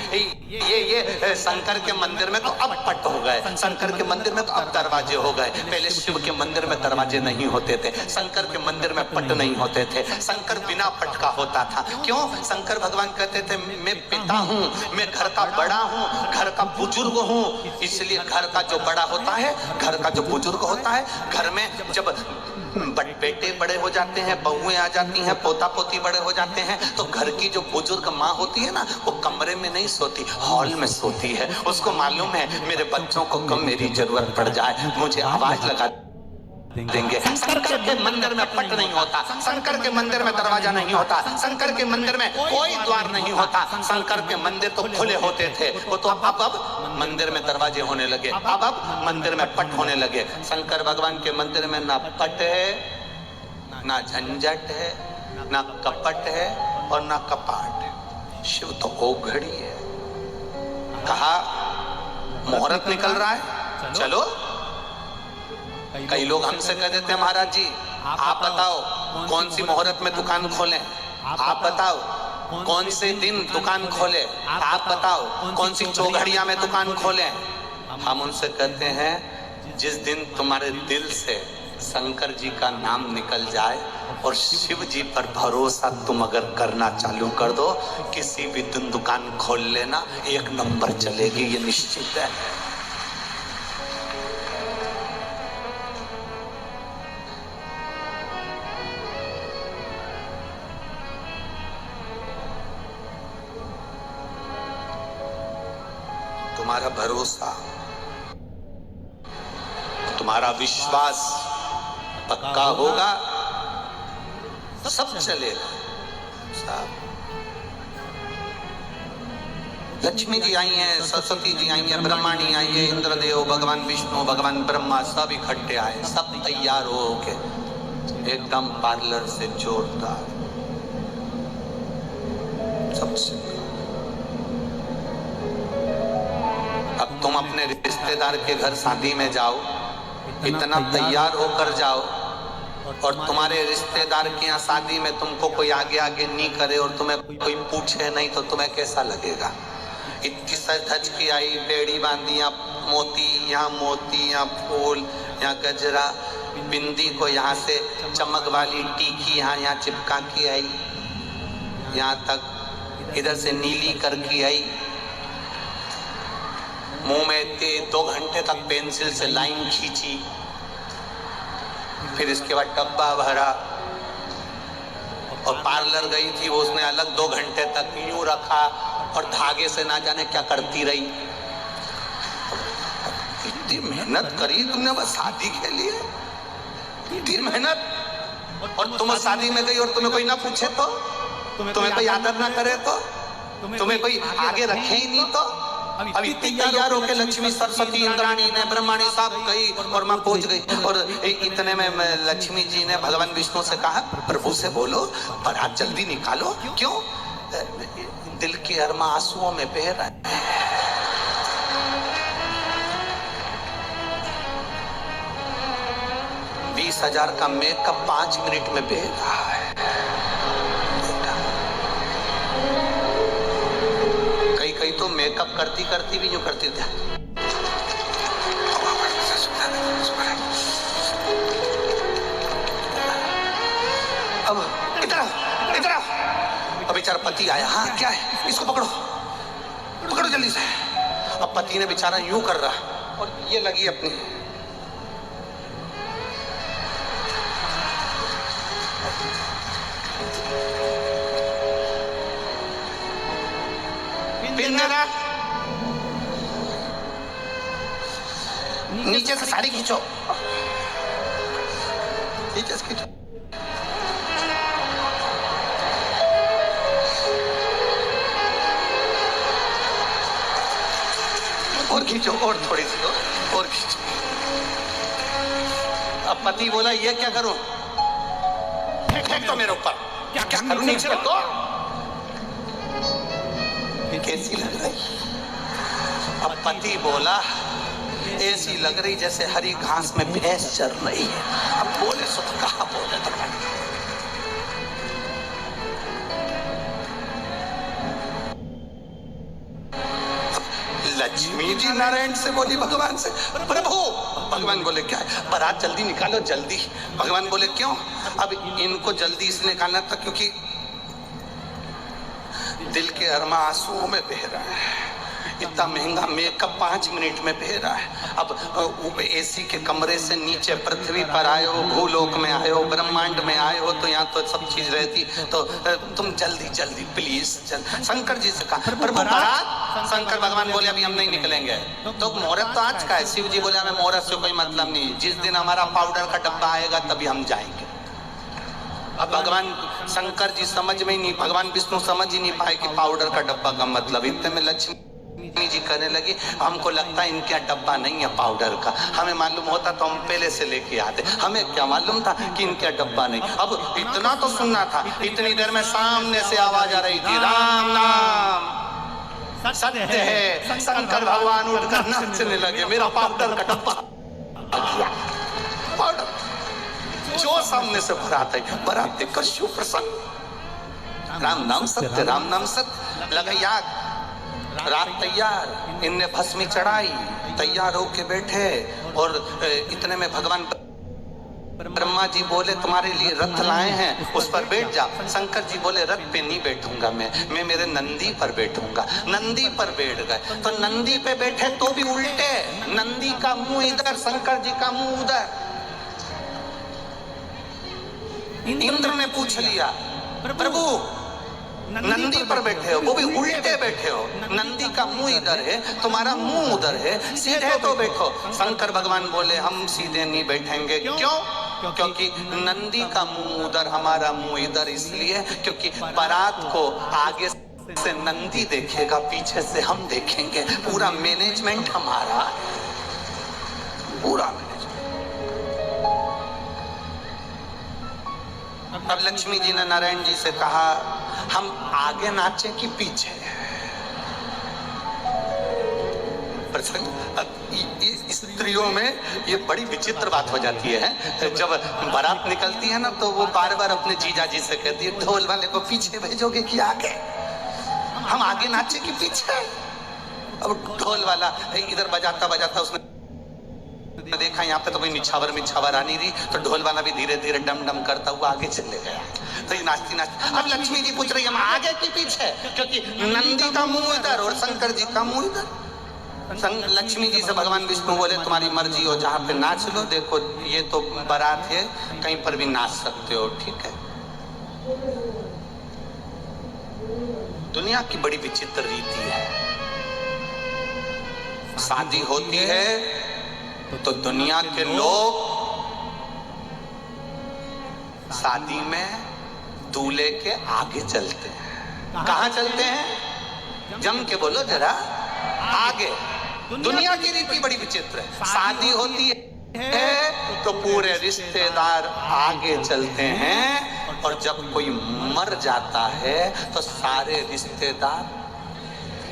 ये शंकर के मंदिर में तो अब पट हो गए, शंकर के मंदिर में तो अब दरवाजे हो गए। पहले शिव के मंदिर में दरवाजे नहीं होते थे, शंकर के मंदिर में पट नहीं होते थे, शंकर बिना पट का होता था। क्यों? शंकर भगवान कहते थे, मैं पिता हूँ, मैं घर का बड़ा हूँ, घर का बुजुर्ग हूँ। इसलिए घर का जो बड़ा होता है, घर का जो बुजुर्ग होता है, घर में जब बेटे बड़े हो जाते हैं, बहुएं आ जाती हैं, पोता पोती बड़े हो जाते हैं, तो घर की जो बुजुर्ग माँ होती है ना, वो कमरे में नहीं सोती, हॉल में सोती है। उसको मालूम है मेरे बच्चों को कब मेरी जरूरत पड़ जाए मुझे आवाज लगा देंगे। शंकर के मंदिर में पट नहीं होता, शंकर के मंदिर में दरवाजा नहीं होता, शंकर के मंदिर में कोई द्वार नहीं होता। शंकर के मंदिर तो खुले होते थे, वो तो अब मंदिर में दरवाजे होने लगे, अब मंदिर में पट होने लगे। शंकर भगवान के मंदिर में ना पट है, ना झंझट है, ना कपट है और ना कपाट है। शिव तो ओघड़ी है। कहा मुहूर्त निकल रहा है, चलो। कई लोग हमसे कह देते हैं, महाराज जी आप बताओ कौन सी मुहूर्त में दुकान खोलें, आप बताओ कौन से दिन दुकान खोले, आप बताओ कौन सी चौघड़िया में दुकान खोलें। हम उनसे कहते हैं, जिस दिन तुम्हारे दिल से शंकर जी का नाम निकल जाए और शिव जी पर भरोसा तुम अगर करना चालू कर दो, किसी भी दिन दुकान खोल लेना, 1 नंबर चलेगी, ये निश्चित है। तुम्हारा भरोसा, तुम्हारा विश्वास पक्का होगा, सब चलेगा। सब लक्ष्मी जी आई हैं, सरस्वती जी आई हैं, ब्रह्माणी आई है, इंद्रदेव, भगवान विष्णु, भगवान ब्रह्मा सब इकट्ठे आए, सब तैयार हो के, एकदम पार्लर से जोरदार। सब श्रृंगार। अब तुम अपने रिश्तेदार के घर शादी में जाओ, इतना तैयार होकर जाओ, और तुम्हारे रिश्तेदार के यहाँ शादी में तुमको कोई आगे आगे नहीं करे और तुम्हें कोई पूछे नहीं, तो तुम्हें कैसा लगेगा? इतनी सज धज की आई, बेड़ी बांधी, यहाँ मोती, यहाँ फूल, यहाँ गजरा, बिंदी को यहाँ से चमक वाली टीकी यहाँ चिपका के आई, यहाँ तक इधर से नीली करके आई, मुंह में 2 घंटे तक पेंसिल से लाइन खींची, फिर इसके बाद डब्बा भरा, और पार्लर गई थी वो, उसने अलग 2 घंटे तक यूं रखा और धागे से ना जाने क्या करती रही। इतनी मेहनत करी तुमने बस शादी के लिए, इतनी मेहनत, और तुम शादी में गई और तुम्हें कोई ना पूछे तो, तुम्हें कोई आदर ना करे तो, तुम्हें कोई आगे रखे ही नहीं तो। अब इतनी तैयार होकर लक्ष्मी, सरस्वती, इंद्राणी ने, ब्रह्माणी सब गई और मां पहुंच गई, और इतने में लक्ष्मी जी ने भगवान विष्णु से कहा, प्रभु से बोलो बारात जल्दी निकालो। क्यों? दिल के अरमा आंसुओं में बह रहा है। 20,000 का मेकअप 5 मिनट में बह रहा है। कई तो मेकअप करती करती भी यूं करती थी। अब इधर अब बेचारा पति आया, हाँ क्या है, इसको पकड़ो जल्दी से। अब पति ने बेचारा यूं कर रहा और ये लगी अपनी, नीचे से साड़ी खींचो, नीचे से खींचो। और खींचो, और थोड़ी सी और खींचो। अब पति बोला ये क्या करूं? फेंक दो मेरे ऊपर। क्या करूं? नीचे रख दो। कैसी लग रही? अब पति बोला ऐसी लग रही जैसे हरी घास में भैंस चर रही है। अब बोले सो तो कहा बोले तो। लक्ष्मी जी नारायण से बोली भगवान से, प्रभु। भगवान बोले क्या है? बारात जल्दी निकालो, जल्दी। भगवान बोले क्यों? अब इनको जल्दी इसलिए निकालना था क्योंकि दिल के अरमा आंसुओं में बह रहा है। इतना महंगा मेकअप 5 मिनट में बह रहा है। अब एसी के कमरे से नीचे पृथ्वी पर आए हो, भूलोक में आए हो, ब्रह्मांड में आए हो, तो यहाँ तो सब चीज रहती, तो तुम जल्दी जल्दी प्लीज। शंकर जी से कहा, प्रभु बारात। शंकर भगवान बोले अभी हम नहीं निकलेंगे। तो मुहूर्त तो आज का है। शिव जी बोले हमें मुहूर्त से कोई मतलब नहीं, जिस दिन हमारा पाउडर का डब्बा आएगा तभी हम जाएंगे। अब भगवान शंकर जी समझ में ही नहीं, भगवान विष्णु समझ ही नहीं पाए कि पाउडर का डब्बा का मतलब। इतने में लक्ष्मी जी कहने लगी, हमको लगता है इनके डब्बा नहीं है पाउडर का, हमें मालूम होता तो हम पहले से लेके आते, हमें क्या मालूम था कि इनके डब्बा नहीं। अब इतना तो सुनना था। इतनी देर में सामने से आवाज आ रही थी, राम नाम सत्य है। शंकर भगवान उठकर नाचने लगे, मेरा पाउडर का डब्बा। पाउडर जो सामने से बारात आई, बारात देखकर शिव प्रसन्न। राम नाम सत्य, राम नाम सत्य। लगा याद, रात तैयार, इनने भस्मी चढ़ाई, तैयार होके बैठे, और इतने में भगवान ब्रह्मा जी बोले तुम्हारे लिए रथ लाए हैं, उस पर बैठ जा। शंकर जी बोले रथ पे नहीं बैठूंगा मैं मेरे नंदी पर बैठूंगा। नंदी पर बैठ गए, तो नंदी पे बैठे तो भी उल्टे, नंदी का मुंह इधर, शंकर जी का मुंह उधर। इंद्र ने पूछ लिया, प्रभु नंदी पर बैठे हो, वो भी उल्टे बैठे हो, नंदी का मुंह इधर है, तुम्हारा मुंह उधर है, सीधे तो बैठो। शंकर भगवान बोले हम सीधे नहीं बैठेंगे। क्यों? क्योंकि नंदी का मुंह उधर, हमारा मुंह इधर। इसलिए क्योंकि बारात को आगे से नंदी देखेगा, पीछे से हम देखेंगे। पूरा मैनेजमेंट हमारा, पूरा मैनेजमेंट। अब लक्ष्मी जी ने नारायण जी से कहा, हम आगे नाचे कि पीछे? स्त्रियों में ये बड़ी विचित्र बात हो जाती है। जब बारात निकलती है ना तो वो बार बार अपने जीजा जी से कहती है ढोल वाले को पीछे भेजोगे कि आगे? हम आगे नाचे कि पीछे? अब ढोल वाला इधर बजाता बजाता उसने देखा यहाँ पे तो कोई निछावर आ नहीं रही, तो ढोल वाला भी धीरे धीरे डम डम करता हुआ आगे चले गया। तो ये नाचती नाचती अब लक्ष्मी जी पूछ रही है हम आगे कि पीछे, क्योंकि नंदी का मुंह इधर और शंकर जी का मुंह इधर। लक्ष्मी जी से भगवान विष्णु बोले तुम्हारी मर्जी हो, जहाँ पे नाच लो, देखो ये तो बारात है, कहीं पर भी नाच सकते हो, ठीक है। दुनिया की बड़ी विचित्र रीति है। शादी होती है तो दुनिया के लोग शादी में दूल्हे के आगे चलते हैं। कहाँ चलते हैं? जम के बोलो जरा, आगे। दुनिया की रीति बड़ी विचित्र है। शादी होती है तो पूरे रिश्तेदार आगे चलते हैं, और जब कोई मर जाता है तो सारे रिश्तेदार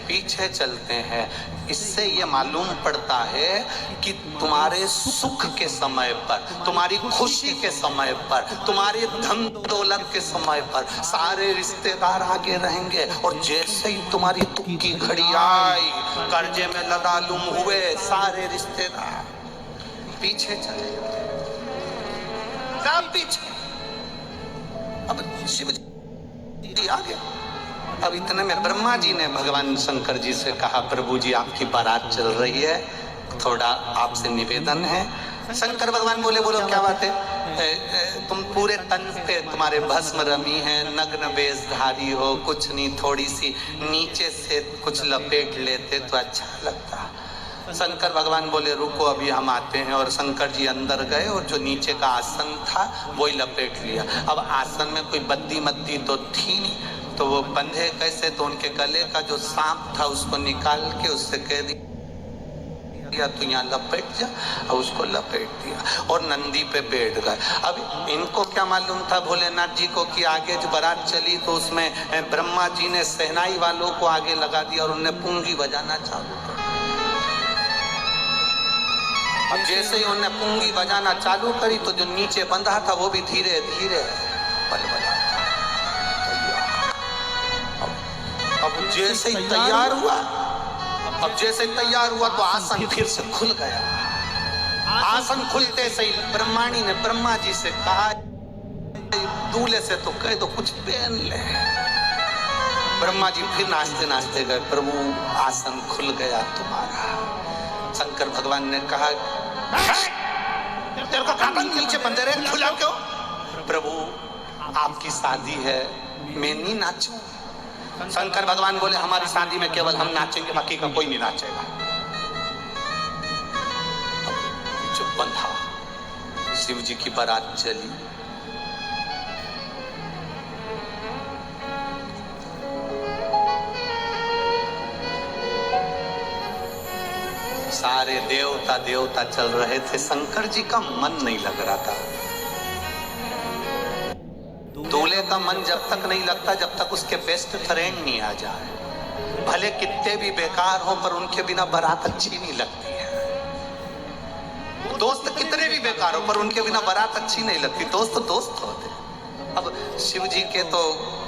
पीछे चलते हैं। इससे ये मालूम पड़ता है कि तुम्हारे सुख के समय पर, तुम्हारी खुशी के समय पर, तुम्हारे धन दौलत के समय पर सारे रिश्तेदार आगे रहेंगे, और जैसे ही तुम्हारी दुख की घड़ी आई, कर्जे में लदालुम हुए, सारे रिश्तेदार पीछे चले सब पीछे। अब शिव जी आगे। अब इतने में ब्रह्मा जी ने भगवान शंकर जी से कहा प्रभु जी आपकी बारात चल रही है, थोड़ा आपसे निवेदन है। शंकर भगवान बोले बोलो क्या बात है? तुम पूरे तन पे तुम्हारे भस्म रमी है, नग्न वेशधारी हो, कुछ नहीं थोड़ी सी नीचे से कुछ लपेट लेते तो अच्छा लगता। शंकर भगवान बोले रुको अभी हम आते हैं, और शंकर जी अंदर गए और जो नीचे का आसन था वही लपेट लिया। अब आसन में कोई बद्दी मद्दी तो थी नहीं, तो वो बंधे कैसे? तो उनके गले का जो सांप था उसको निकाल के उससे कह दिया तू यहाँ लपेट जा, और उसको लपेट दिया और नंदी पे बैठ गए। अब इनको क्या मालूम था भोलेनाथ जी को कि आगे जो बारात चली तो उसमें ब्रह्मा जी ने सहनाई वालों को आगे लगा दिया और उन्हें पुंगी बजाना चालू कर। अब जैसे ही उन्हें पुंगी बजाना चालू करी तो जो नीचे बंधा था वो भी धीरे धीरे पल बजा। अब जैसे ही तैयार हुआ तो आसन फिर से खुल गया। आसन खुलते से ही ब्रह्माणी ने ब्रह्मा जी से कहा दूल्हे से तो कह दो कुछ पहन ले। ब्रह्मा जी फिर नाचते नाचते गए, प्रभु आसन खुल गया तुम्हारा। शंकर भगवान ने कहा तेरे को काटन के नीचे बंधे रहे, खुला क्यों? प्रभु आपकी शादी है, मैं नहीं नाचूं। शंकर भगवान बोले हमारी शादी में केवल हम नाचेंगे, बाकी का कोई नहीं नाचेगा। चुप बंधा। शिव जी की बारात चली। सारे देवता चल रहे थे, शंकर जी का मन नहीं लग रहा था। दूल्हे का मन जब तक नहीं लगता जब तक उसके बेस्ट फ्रेंड नहीं आ जाए। भले कितने भी बेकार हो पर उनके बिना बारात अच्छी नहीं लगती है। दोस्त कितने भी बेकार हो पर उनके बिना बारात अच्छी नहीं लगती। दोस्त दोस्त होते। अब शिव जी के तो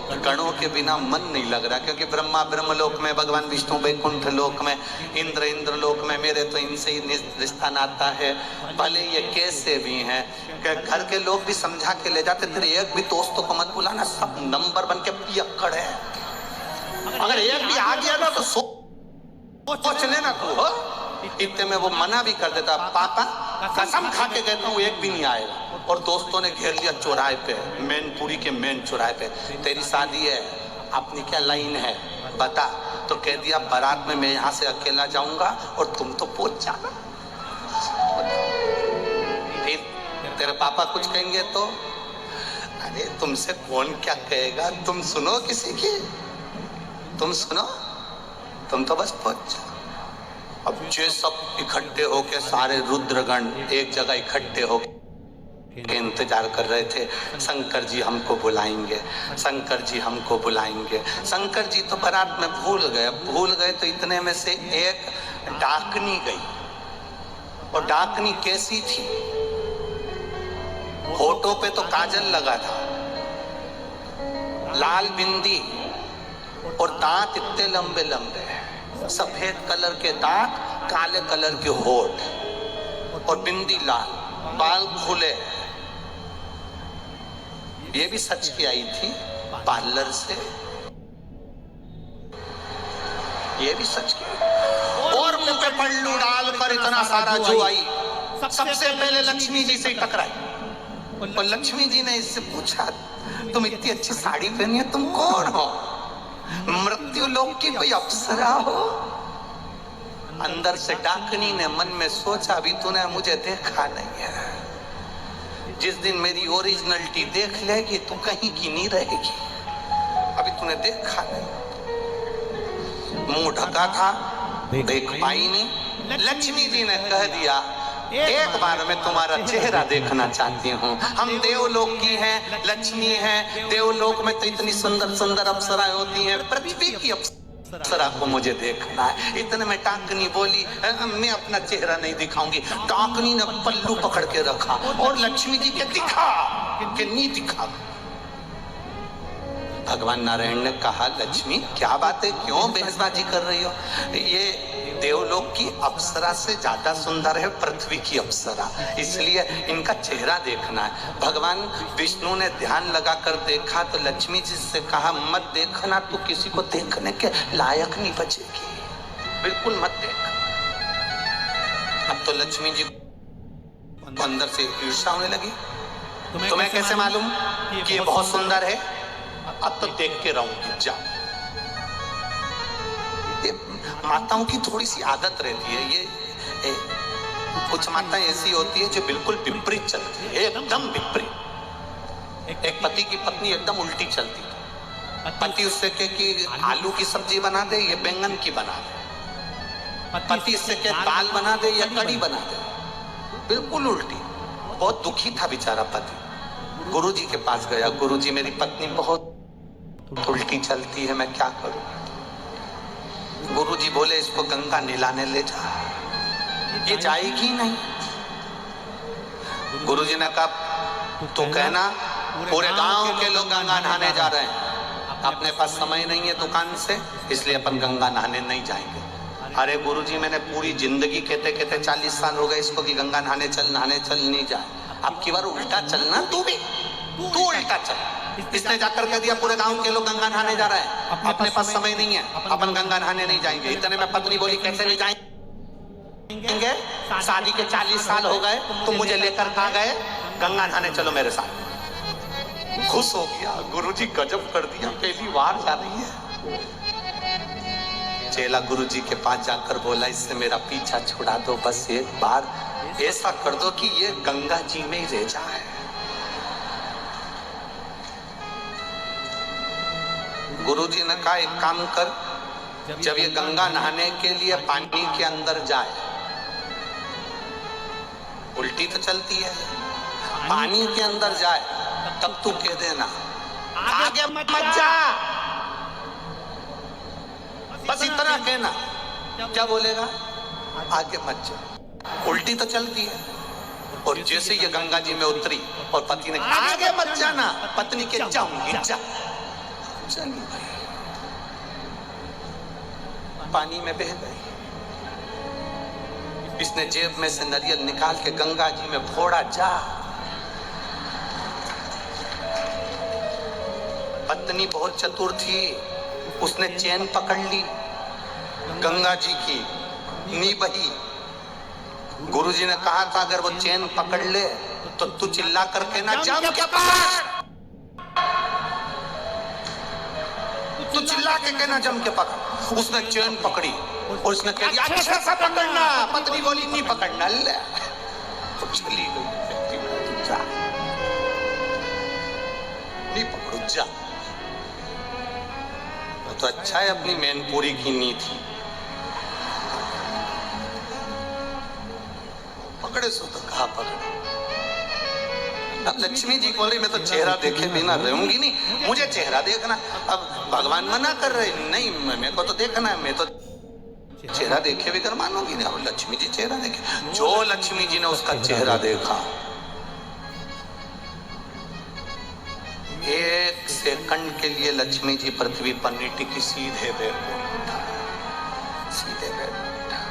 गणों के बिना मन नहीं लग रहा, क्योंकि ब्रह्मा ब्रह्मलोक में, भगवान विष्णु वैकुंठ लोक में, इंद्र लोक में, मेरे तो इनसे ही रिश्ता नाता है। भले ये कैसे भी हैं, घर के लोग भी समझा के ले जाते, तेरे एक भी दोस्तों को मत बुलाना, सब नंबर बन के पियक्कड़ है। अगर एक भी आ गया ना तो सोच लेना तू हो। इतने में वो मना भी कर देता, पापा कसम खा के कहता हूँ एक भी नहीं आएगा। और दोस्तों ने घेर लिया चौराहे पे, मैनपुरी के मेन चौराहे पे, तेरी शादी है, अपनी क्या लाइन है बता। तो कह दिया बारात में मैं यहाँ से अकेला जाऊंगा और तुम तो पहुंच जाना। फिर तेरे पापा कुछ कहेंगे तो, अरे तुमसे कौन क्या कहेगा, तुम सुनो किसी की, तुम सुनो, तुम तो बस पहुंच जाओ। अब जो सब इकट्ठे होके, सारे रुद्रगण एक जगह इकट्ठे होके के इंतजार कर रहे थे। शंकर जी हमको बुलाएंगे, शंकर जी हमको बुलाएंगे। शंकर जी तो बारात में भूल गए तो इतने में से एक डाकनी गई। और डाकनी कैसी थी? होठों पे तो काजल लगा था, लाल बिंदी और दांत इतने लंबे लंबे, सफेद कलर के दांत, काले कलर के होठ और बिंदी लाल, बाल खुले। ये भी सच की आई थी पार्लर से, ये भी सच की। और मुंह पे पल्लू डालकर इतना सारा जो आई, सबसे पहले लक्ष्मी जी से टकराई। और लक्ष्मी जी ने इससे पूछा, तुम इतनी अच्छी साड़ी पहनी है, तुम कौन हो? मृत्यु लोक की कोई अप्सरा हो? अंदर से डाकनी ने मन में सोचा, अभी तूने मुझे देखा नहीं है, जिस दिन मेरी ओरिजिनलिटी देख लेगी तू कहीं की नहीं रहेगी, अभी तूने देखा नहीं। मुंह ढका था, देख पाई नहीं। लक्ष्मी जी ने कह दिया, एक बार मैं तुम्हारा चेहरा देखना चाहती हूँ। हम देवलोक की हैं, लक्ष्मी हैं। देवलोक में तो इतनी सुंदर सुंदर अप्सराएं होती हैं, पृथ्वी की अप्सरा को मुझे देखना है। इतने में डाकनी बोली, मैं अपना चेहरा नहीं दिखाऊंगी। डाकनी ने पल्लू पकड़ के रखा और लक्ष्मी जी के दिखा कि नहीं दिखा। भगवान नारायण ने कहा, लक्ष्मी क्या बात है, क्यों बहसबाजी कर रही हो? ये देवलोक की अप्सरा से ज्यादा सुंदर है पृथ्वी की अप्सरा, इसलिए इनका चेहरा देखना है। भगवान विष्णु ने ध्यान लगाकर देखा तो लक्ष्मी जी से कहा, मत देखना, तू किसी को देखने के लायक नहीं बचेगी, बिल्कुल मत देख। अब तो लक्ष्मी जी को अंदर से ईर्ष्या होने लगी। तुम्हें कैसे मालूम कि ये बहुत सुंदर है? अब तो देख के रहूंगी, जाओ। माताओं की थोड़ी सी आदत रहती है, ये कुछ माताएं ऐसी होती है जो बिल्कुल विपरीत चलती है, एकदम विपरीत। एक पति की पत्नी एकदम उल्टी चलती है। पति उससे कहे कि आलू की सब्जी बना दे, ये बैंगन की बना दे। पति इससे कहे दाल बना दे या कड़ी बना दे, बिल्कुल उल्टी। बहुत दुखी था बेचारा पति। गुरुजी के पास गया, गुरुजी मेरी पत्नी बहुत उल्टी चलती है, मैं क्या करूं? गुरुजी बोले, इसको गंगा नहलाने ले जा। ये जाएगी नहीं। गुरुजी ने कहा, तो कहना पूरे गांव के लोग गंगा नहाने जा रहे हैं, अपने पास समय नहीं है दुकान से, इसलिए अपन गंगा नहाने नहीं जाएंगे। अरे गुरुजी, मैंने पूरी जिंदगी कहते कहते 40 साल हो गए इसको कि गंगा नहाने चल नहीं जाए। अब की बार उल्टा चलना, तू उल्टा चल। इसने जाकर कह दिया, पूरे गांव के लोग गंगा नहाने जा रहे हैं, अपने पास समय नहीं है, अपन गंगा नहाने नहीं जाएंगे। इतने में पत्नी बोली, कैसे नहीं जाएंगे? शादी के 40 साल हो गए, तुम मुझे लेकर कहाँ गए? गंगा नहाने चलो मेरे साथ। खुश हो गया, गुरुजी गजब कर दिया, पहली बार जा रही है। चेला गुरुजी के पास जाकर बोला, इससे मेरा पीछा छुड़ा दो, बस एक बार ऐसा कर दो कि ये गंगा जी में ही रह जाए। गुरुजी ने कहा, एक काम कर, जब ये गंगा नहाने के लिए पानी के अंदर जाए, उल्टी तो चलती है, पानी के अंदर जाए, तब तू कह देना, आगे मत जा। बस इतना कहना। क्या बोलेगा? आगे मत जा। उल्टी तो चलती है। और जैसे ये गंगा जी में उतरी और पति ने आगे मत जाना, पत्नी के जाऊंगी, जा। चली गई, पानी में बह गई। इसने जेब में से नारियल निकाल के गंगा जी में फोड़ा, जा। पत्नी बहुत चतुर थी, उसने चैन पकड़ ली गंगा जी की, नी बही। गुरुजी ने कहा था, अगर वो चैन पकड़ ले तो तू चिल्ला करके ना, जम के पकड़। तू चिल्ला के कहना, जम के पकड़। उसने चैन पकड़ी और उसने कह दिया, अच्छा सा पकड़ना। पत्नी बोली, नहीं पकड़ना। ले तो चली गई, जा, नहीं पकड़ो, जा। तो अच्छा है अपनी मैनपुरी की नी थी, पकड़े सो तो कहा पकड़े। अब लक्ष्मी जी बोल रही मैं तो चेहरा देखे बिना रहूंगी नहीं, मुझे चेहरा देखना। अब भगवान मना कर रहे, नहीं मेरे को तो देखना है, मैं तो चेहरा देखे बिगर मानूंगी नहीं। अब लक्ष्मी जी चेहरा देखे, जो लक्ष्मी जी ने उसका चेहरा देखा, एक सेकंड के लिए लक्ष्मी जी पृथ्वी पर नहीं टिकी, सीधे बैठ उठा, सीधे बैठ उठा।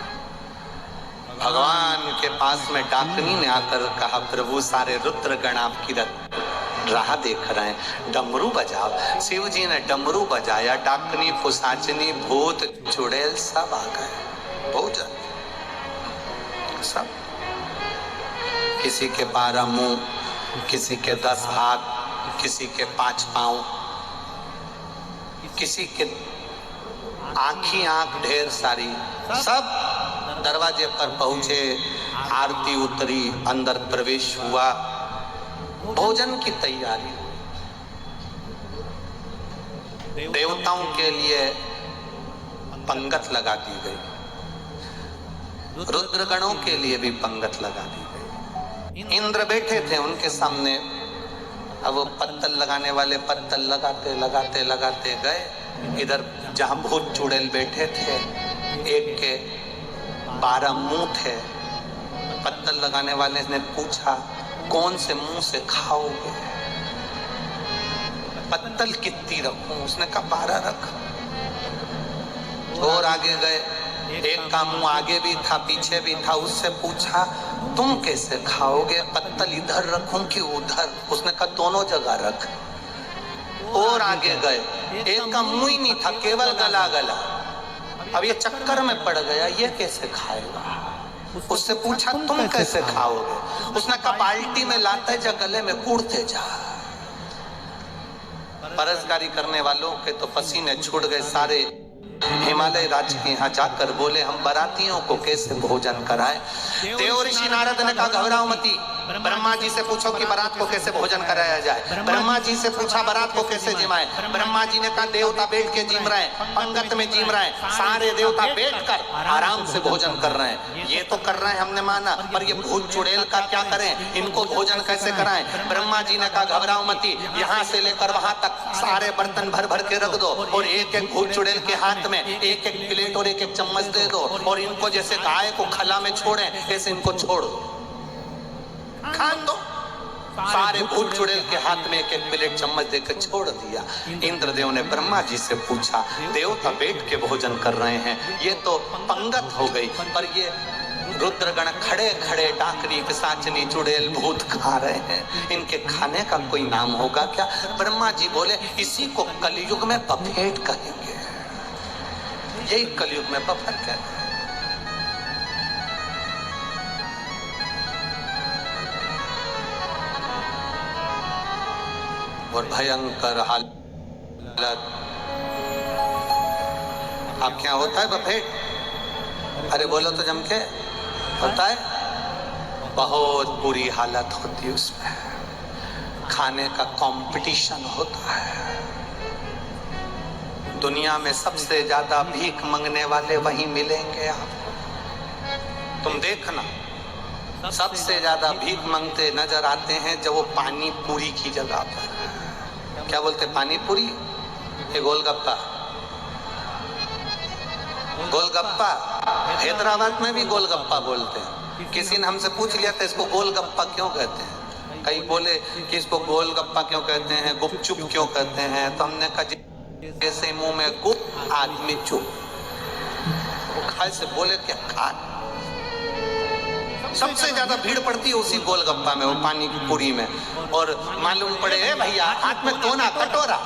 भगवान के पास में डाकनी ने आकर कहा, प्रभु सारे रुद्रगण आपकी राह देख रहे हैं, डमरू बजाओ। शिव जी ने डमरू बजाया, डाकनी पुसाचनी भूत चुड़ैल सब आ गए, भोजन सब। किसी के 12 मुंह, किसी के 10 हाथ, किसी के 5 पांव, किसी के आंखी आंख ढेर सारी, सब दरवाजे पर पहुंचे, आरती उतरी, अंदर प्रवेश हुआ, भोजन की तैयारी। देवताओं के लिए पंगत लगा दी गई, रुद्रगणों के लिए भी पंगत लगा दी गई। इंद्र बैठे थे उनके सामने, अब वो पत्तल लगाने वाले पत्तल लगाते लगाते लगाते गए। इधर जहां भूत चुड़ैल बैठे थे, एक के 12 मुंह थे। पत्तल लगाने वाले ने पूछा, कौन से मुंह से खाओगे? पत्तल कितनी रखूं? उसने कहा 12 रख। और आगे गए, एक का मुंह आगे भी था पीछे भी था, उससे पूछा तुम कैसे खाओगे? पत्तल इधर रखूं कि उधर? उसने कहा दोनों जगह रख। और आगे गए, एक का मुंह ही नहीं था, केवल गला गला। अब ये चक्कर में पड़ गया, ये कैसे खाएगा? उससे पूछा तुम कैसे खाओगे? उसने कहा बाल्टी में लाते जा, गले में कूड़ते जा। परसगारी करने वालों के तो पसीने छूट गए सारे। हिमालय राज्य के यहाँ जाकर बोले हम बारातियों को कैसे भोजन कराएं। देव ऋषि नारद ने कहा घबराओ मती, ब्रह्मा जी से पूछो कि बारात को कैसे भोजन कराया जाए। ब्रह्मा जी से पूछा बारात को कैसे जिमाए। ब्रह्मा जी ने कहा देवता बैठ के जिम रहे हैं, पंगत में जिम रहे हैं, सारे देवता बैठकर आराम से भोजन कर रहे हैं। ये तो कर रहे हैं हमने माना, पर ये भूत चुड़ैल का क्या करें, इनको भोजन कैसे कराएं। ब्रह्मा जी ने कहा घबराओ मती, यहाँ से लेकर वहां तक सारे बर्तन भर भर के रख दो और एक एक भूत चुड़ैल के हाथ में एक एक प्लेट और एक एक चम्मच दे दो, और इनको जैसे गाय को खला में छोड़े ऐसे इनको छोड़ दो, खान दो। सारे भूत चुड़ैल के हाथ में एक एक प्लेट चम्मच देकर छोड़ दिया। इंद्रदेव ने ब्रह्मा जी से पूछा, देवता बैठ के भोजन कर रहे हैं, ये तो पंगत हो गई, पर ये रुद्रगण खड़े खड़े डाकनी पिशाचनी चुड़ैल भूत खा रहे हैं, इनके खाने का कोई नाम होगा क्या? ब्रह्मा जी बोले इसी को कलयुग में बफेट कहेंगे, यही कलयुग में बफेट कहते हैं। और भयंकर हालत। आप क्या होता है बफेट? अरे बोलो तो जम के होता है, बहुत बुरी हालत होती है उसमें, खाने का कंपटीशन होता है। दुनिया में सबसे ज्यादा भीख मांगने वाले वहीं मिलेंगे आपको। तुम देखना, सबसे ज्यादा भीख मांगते नजर आते हैं जब वो पानी पूरी की जगह पर। क्या बोलते? पानी पूरी, ये गोलगप्पा। गोलगप्पा हैदराबाद में भी गोलगप्पा बोलते हैं। किसी ने हमसे पूछ लिया था इसको गोलगप्पा क्यों कहते हैं? कई बोले कि इसको गोलगप्पा क्यों कहते हैं, गुपचुप क्यों कहते हैं? तो हमने कहा जैसे मुंह में गुप आदमी चुप, वो खाए से बोले क्या खा। सबसे ज्यादा भीड़ पड़ती है उसी गोलगप्पा में, वो पानी की पूरी में। और मालूम पड़े भैया हाथ में तो ना कटोरा,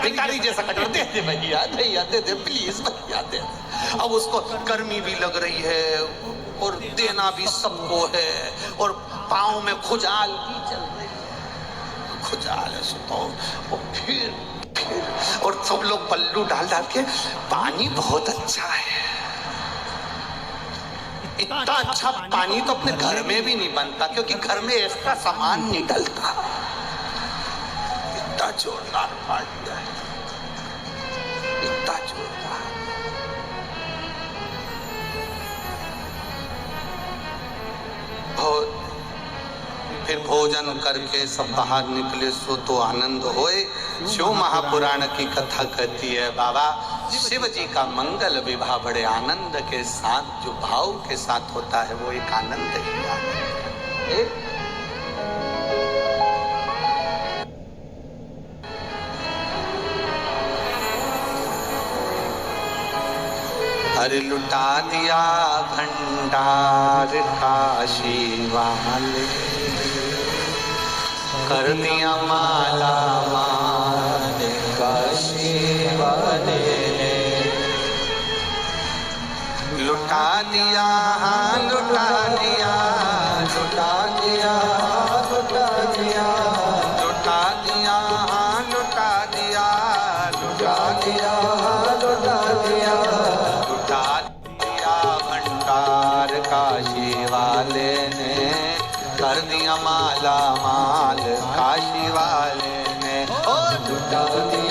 भिखारी जैसा कटोरा दे दे भैया, भैया दे दे प्लीज भैया दे। अब उसको गर्मी भी लग रही है और देना भी सबको है, और पाँव में खुजाल भी चल रही है, खुजाल है तो। और फिर और सब लोग पल्लू डाल डाल के, पानी बहुत अच्छा है। इतना अच्छा पानी तो अपने घर में भी नहीं बनता, क्योंकि घर में ऐसा सामान नहीं डलता। इतना जोरदार पानी है, इतना जोरदार। बहुत फिर भोजन करके सब बाहर निकले सो तो आनंद होए। जो महापुराण की कथा कहती है बाबा, शिव जी का मंगल विवाह बड़े आनंद के साथ, जो भाव के साथ होता है वो एक आनंद ही आनंद है। अरे लुटा दिया भंडार काशी वाले, कर दिया माला माल काशी वाले ने। लुटा दिया हाँ लुटा दिया, लुटा दिया लुटा दिया, लुटा दिया हाँ लुटा दिया, लुटा दिया लुटा दिया, लुटा दिया भंडार काशी वाले ने, कर दिया माला माल काशी वाले ने। ओ लुटा दिया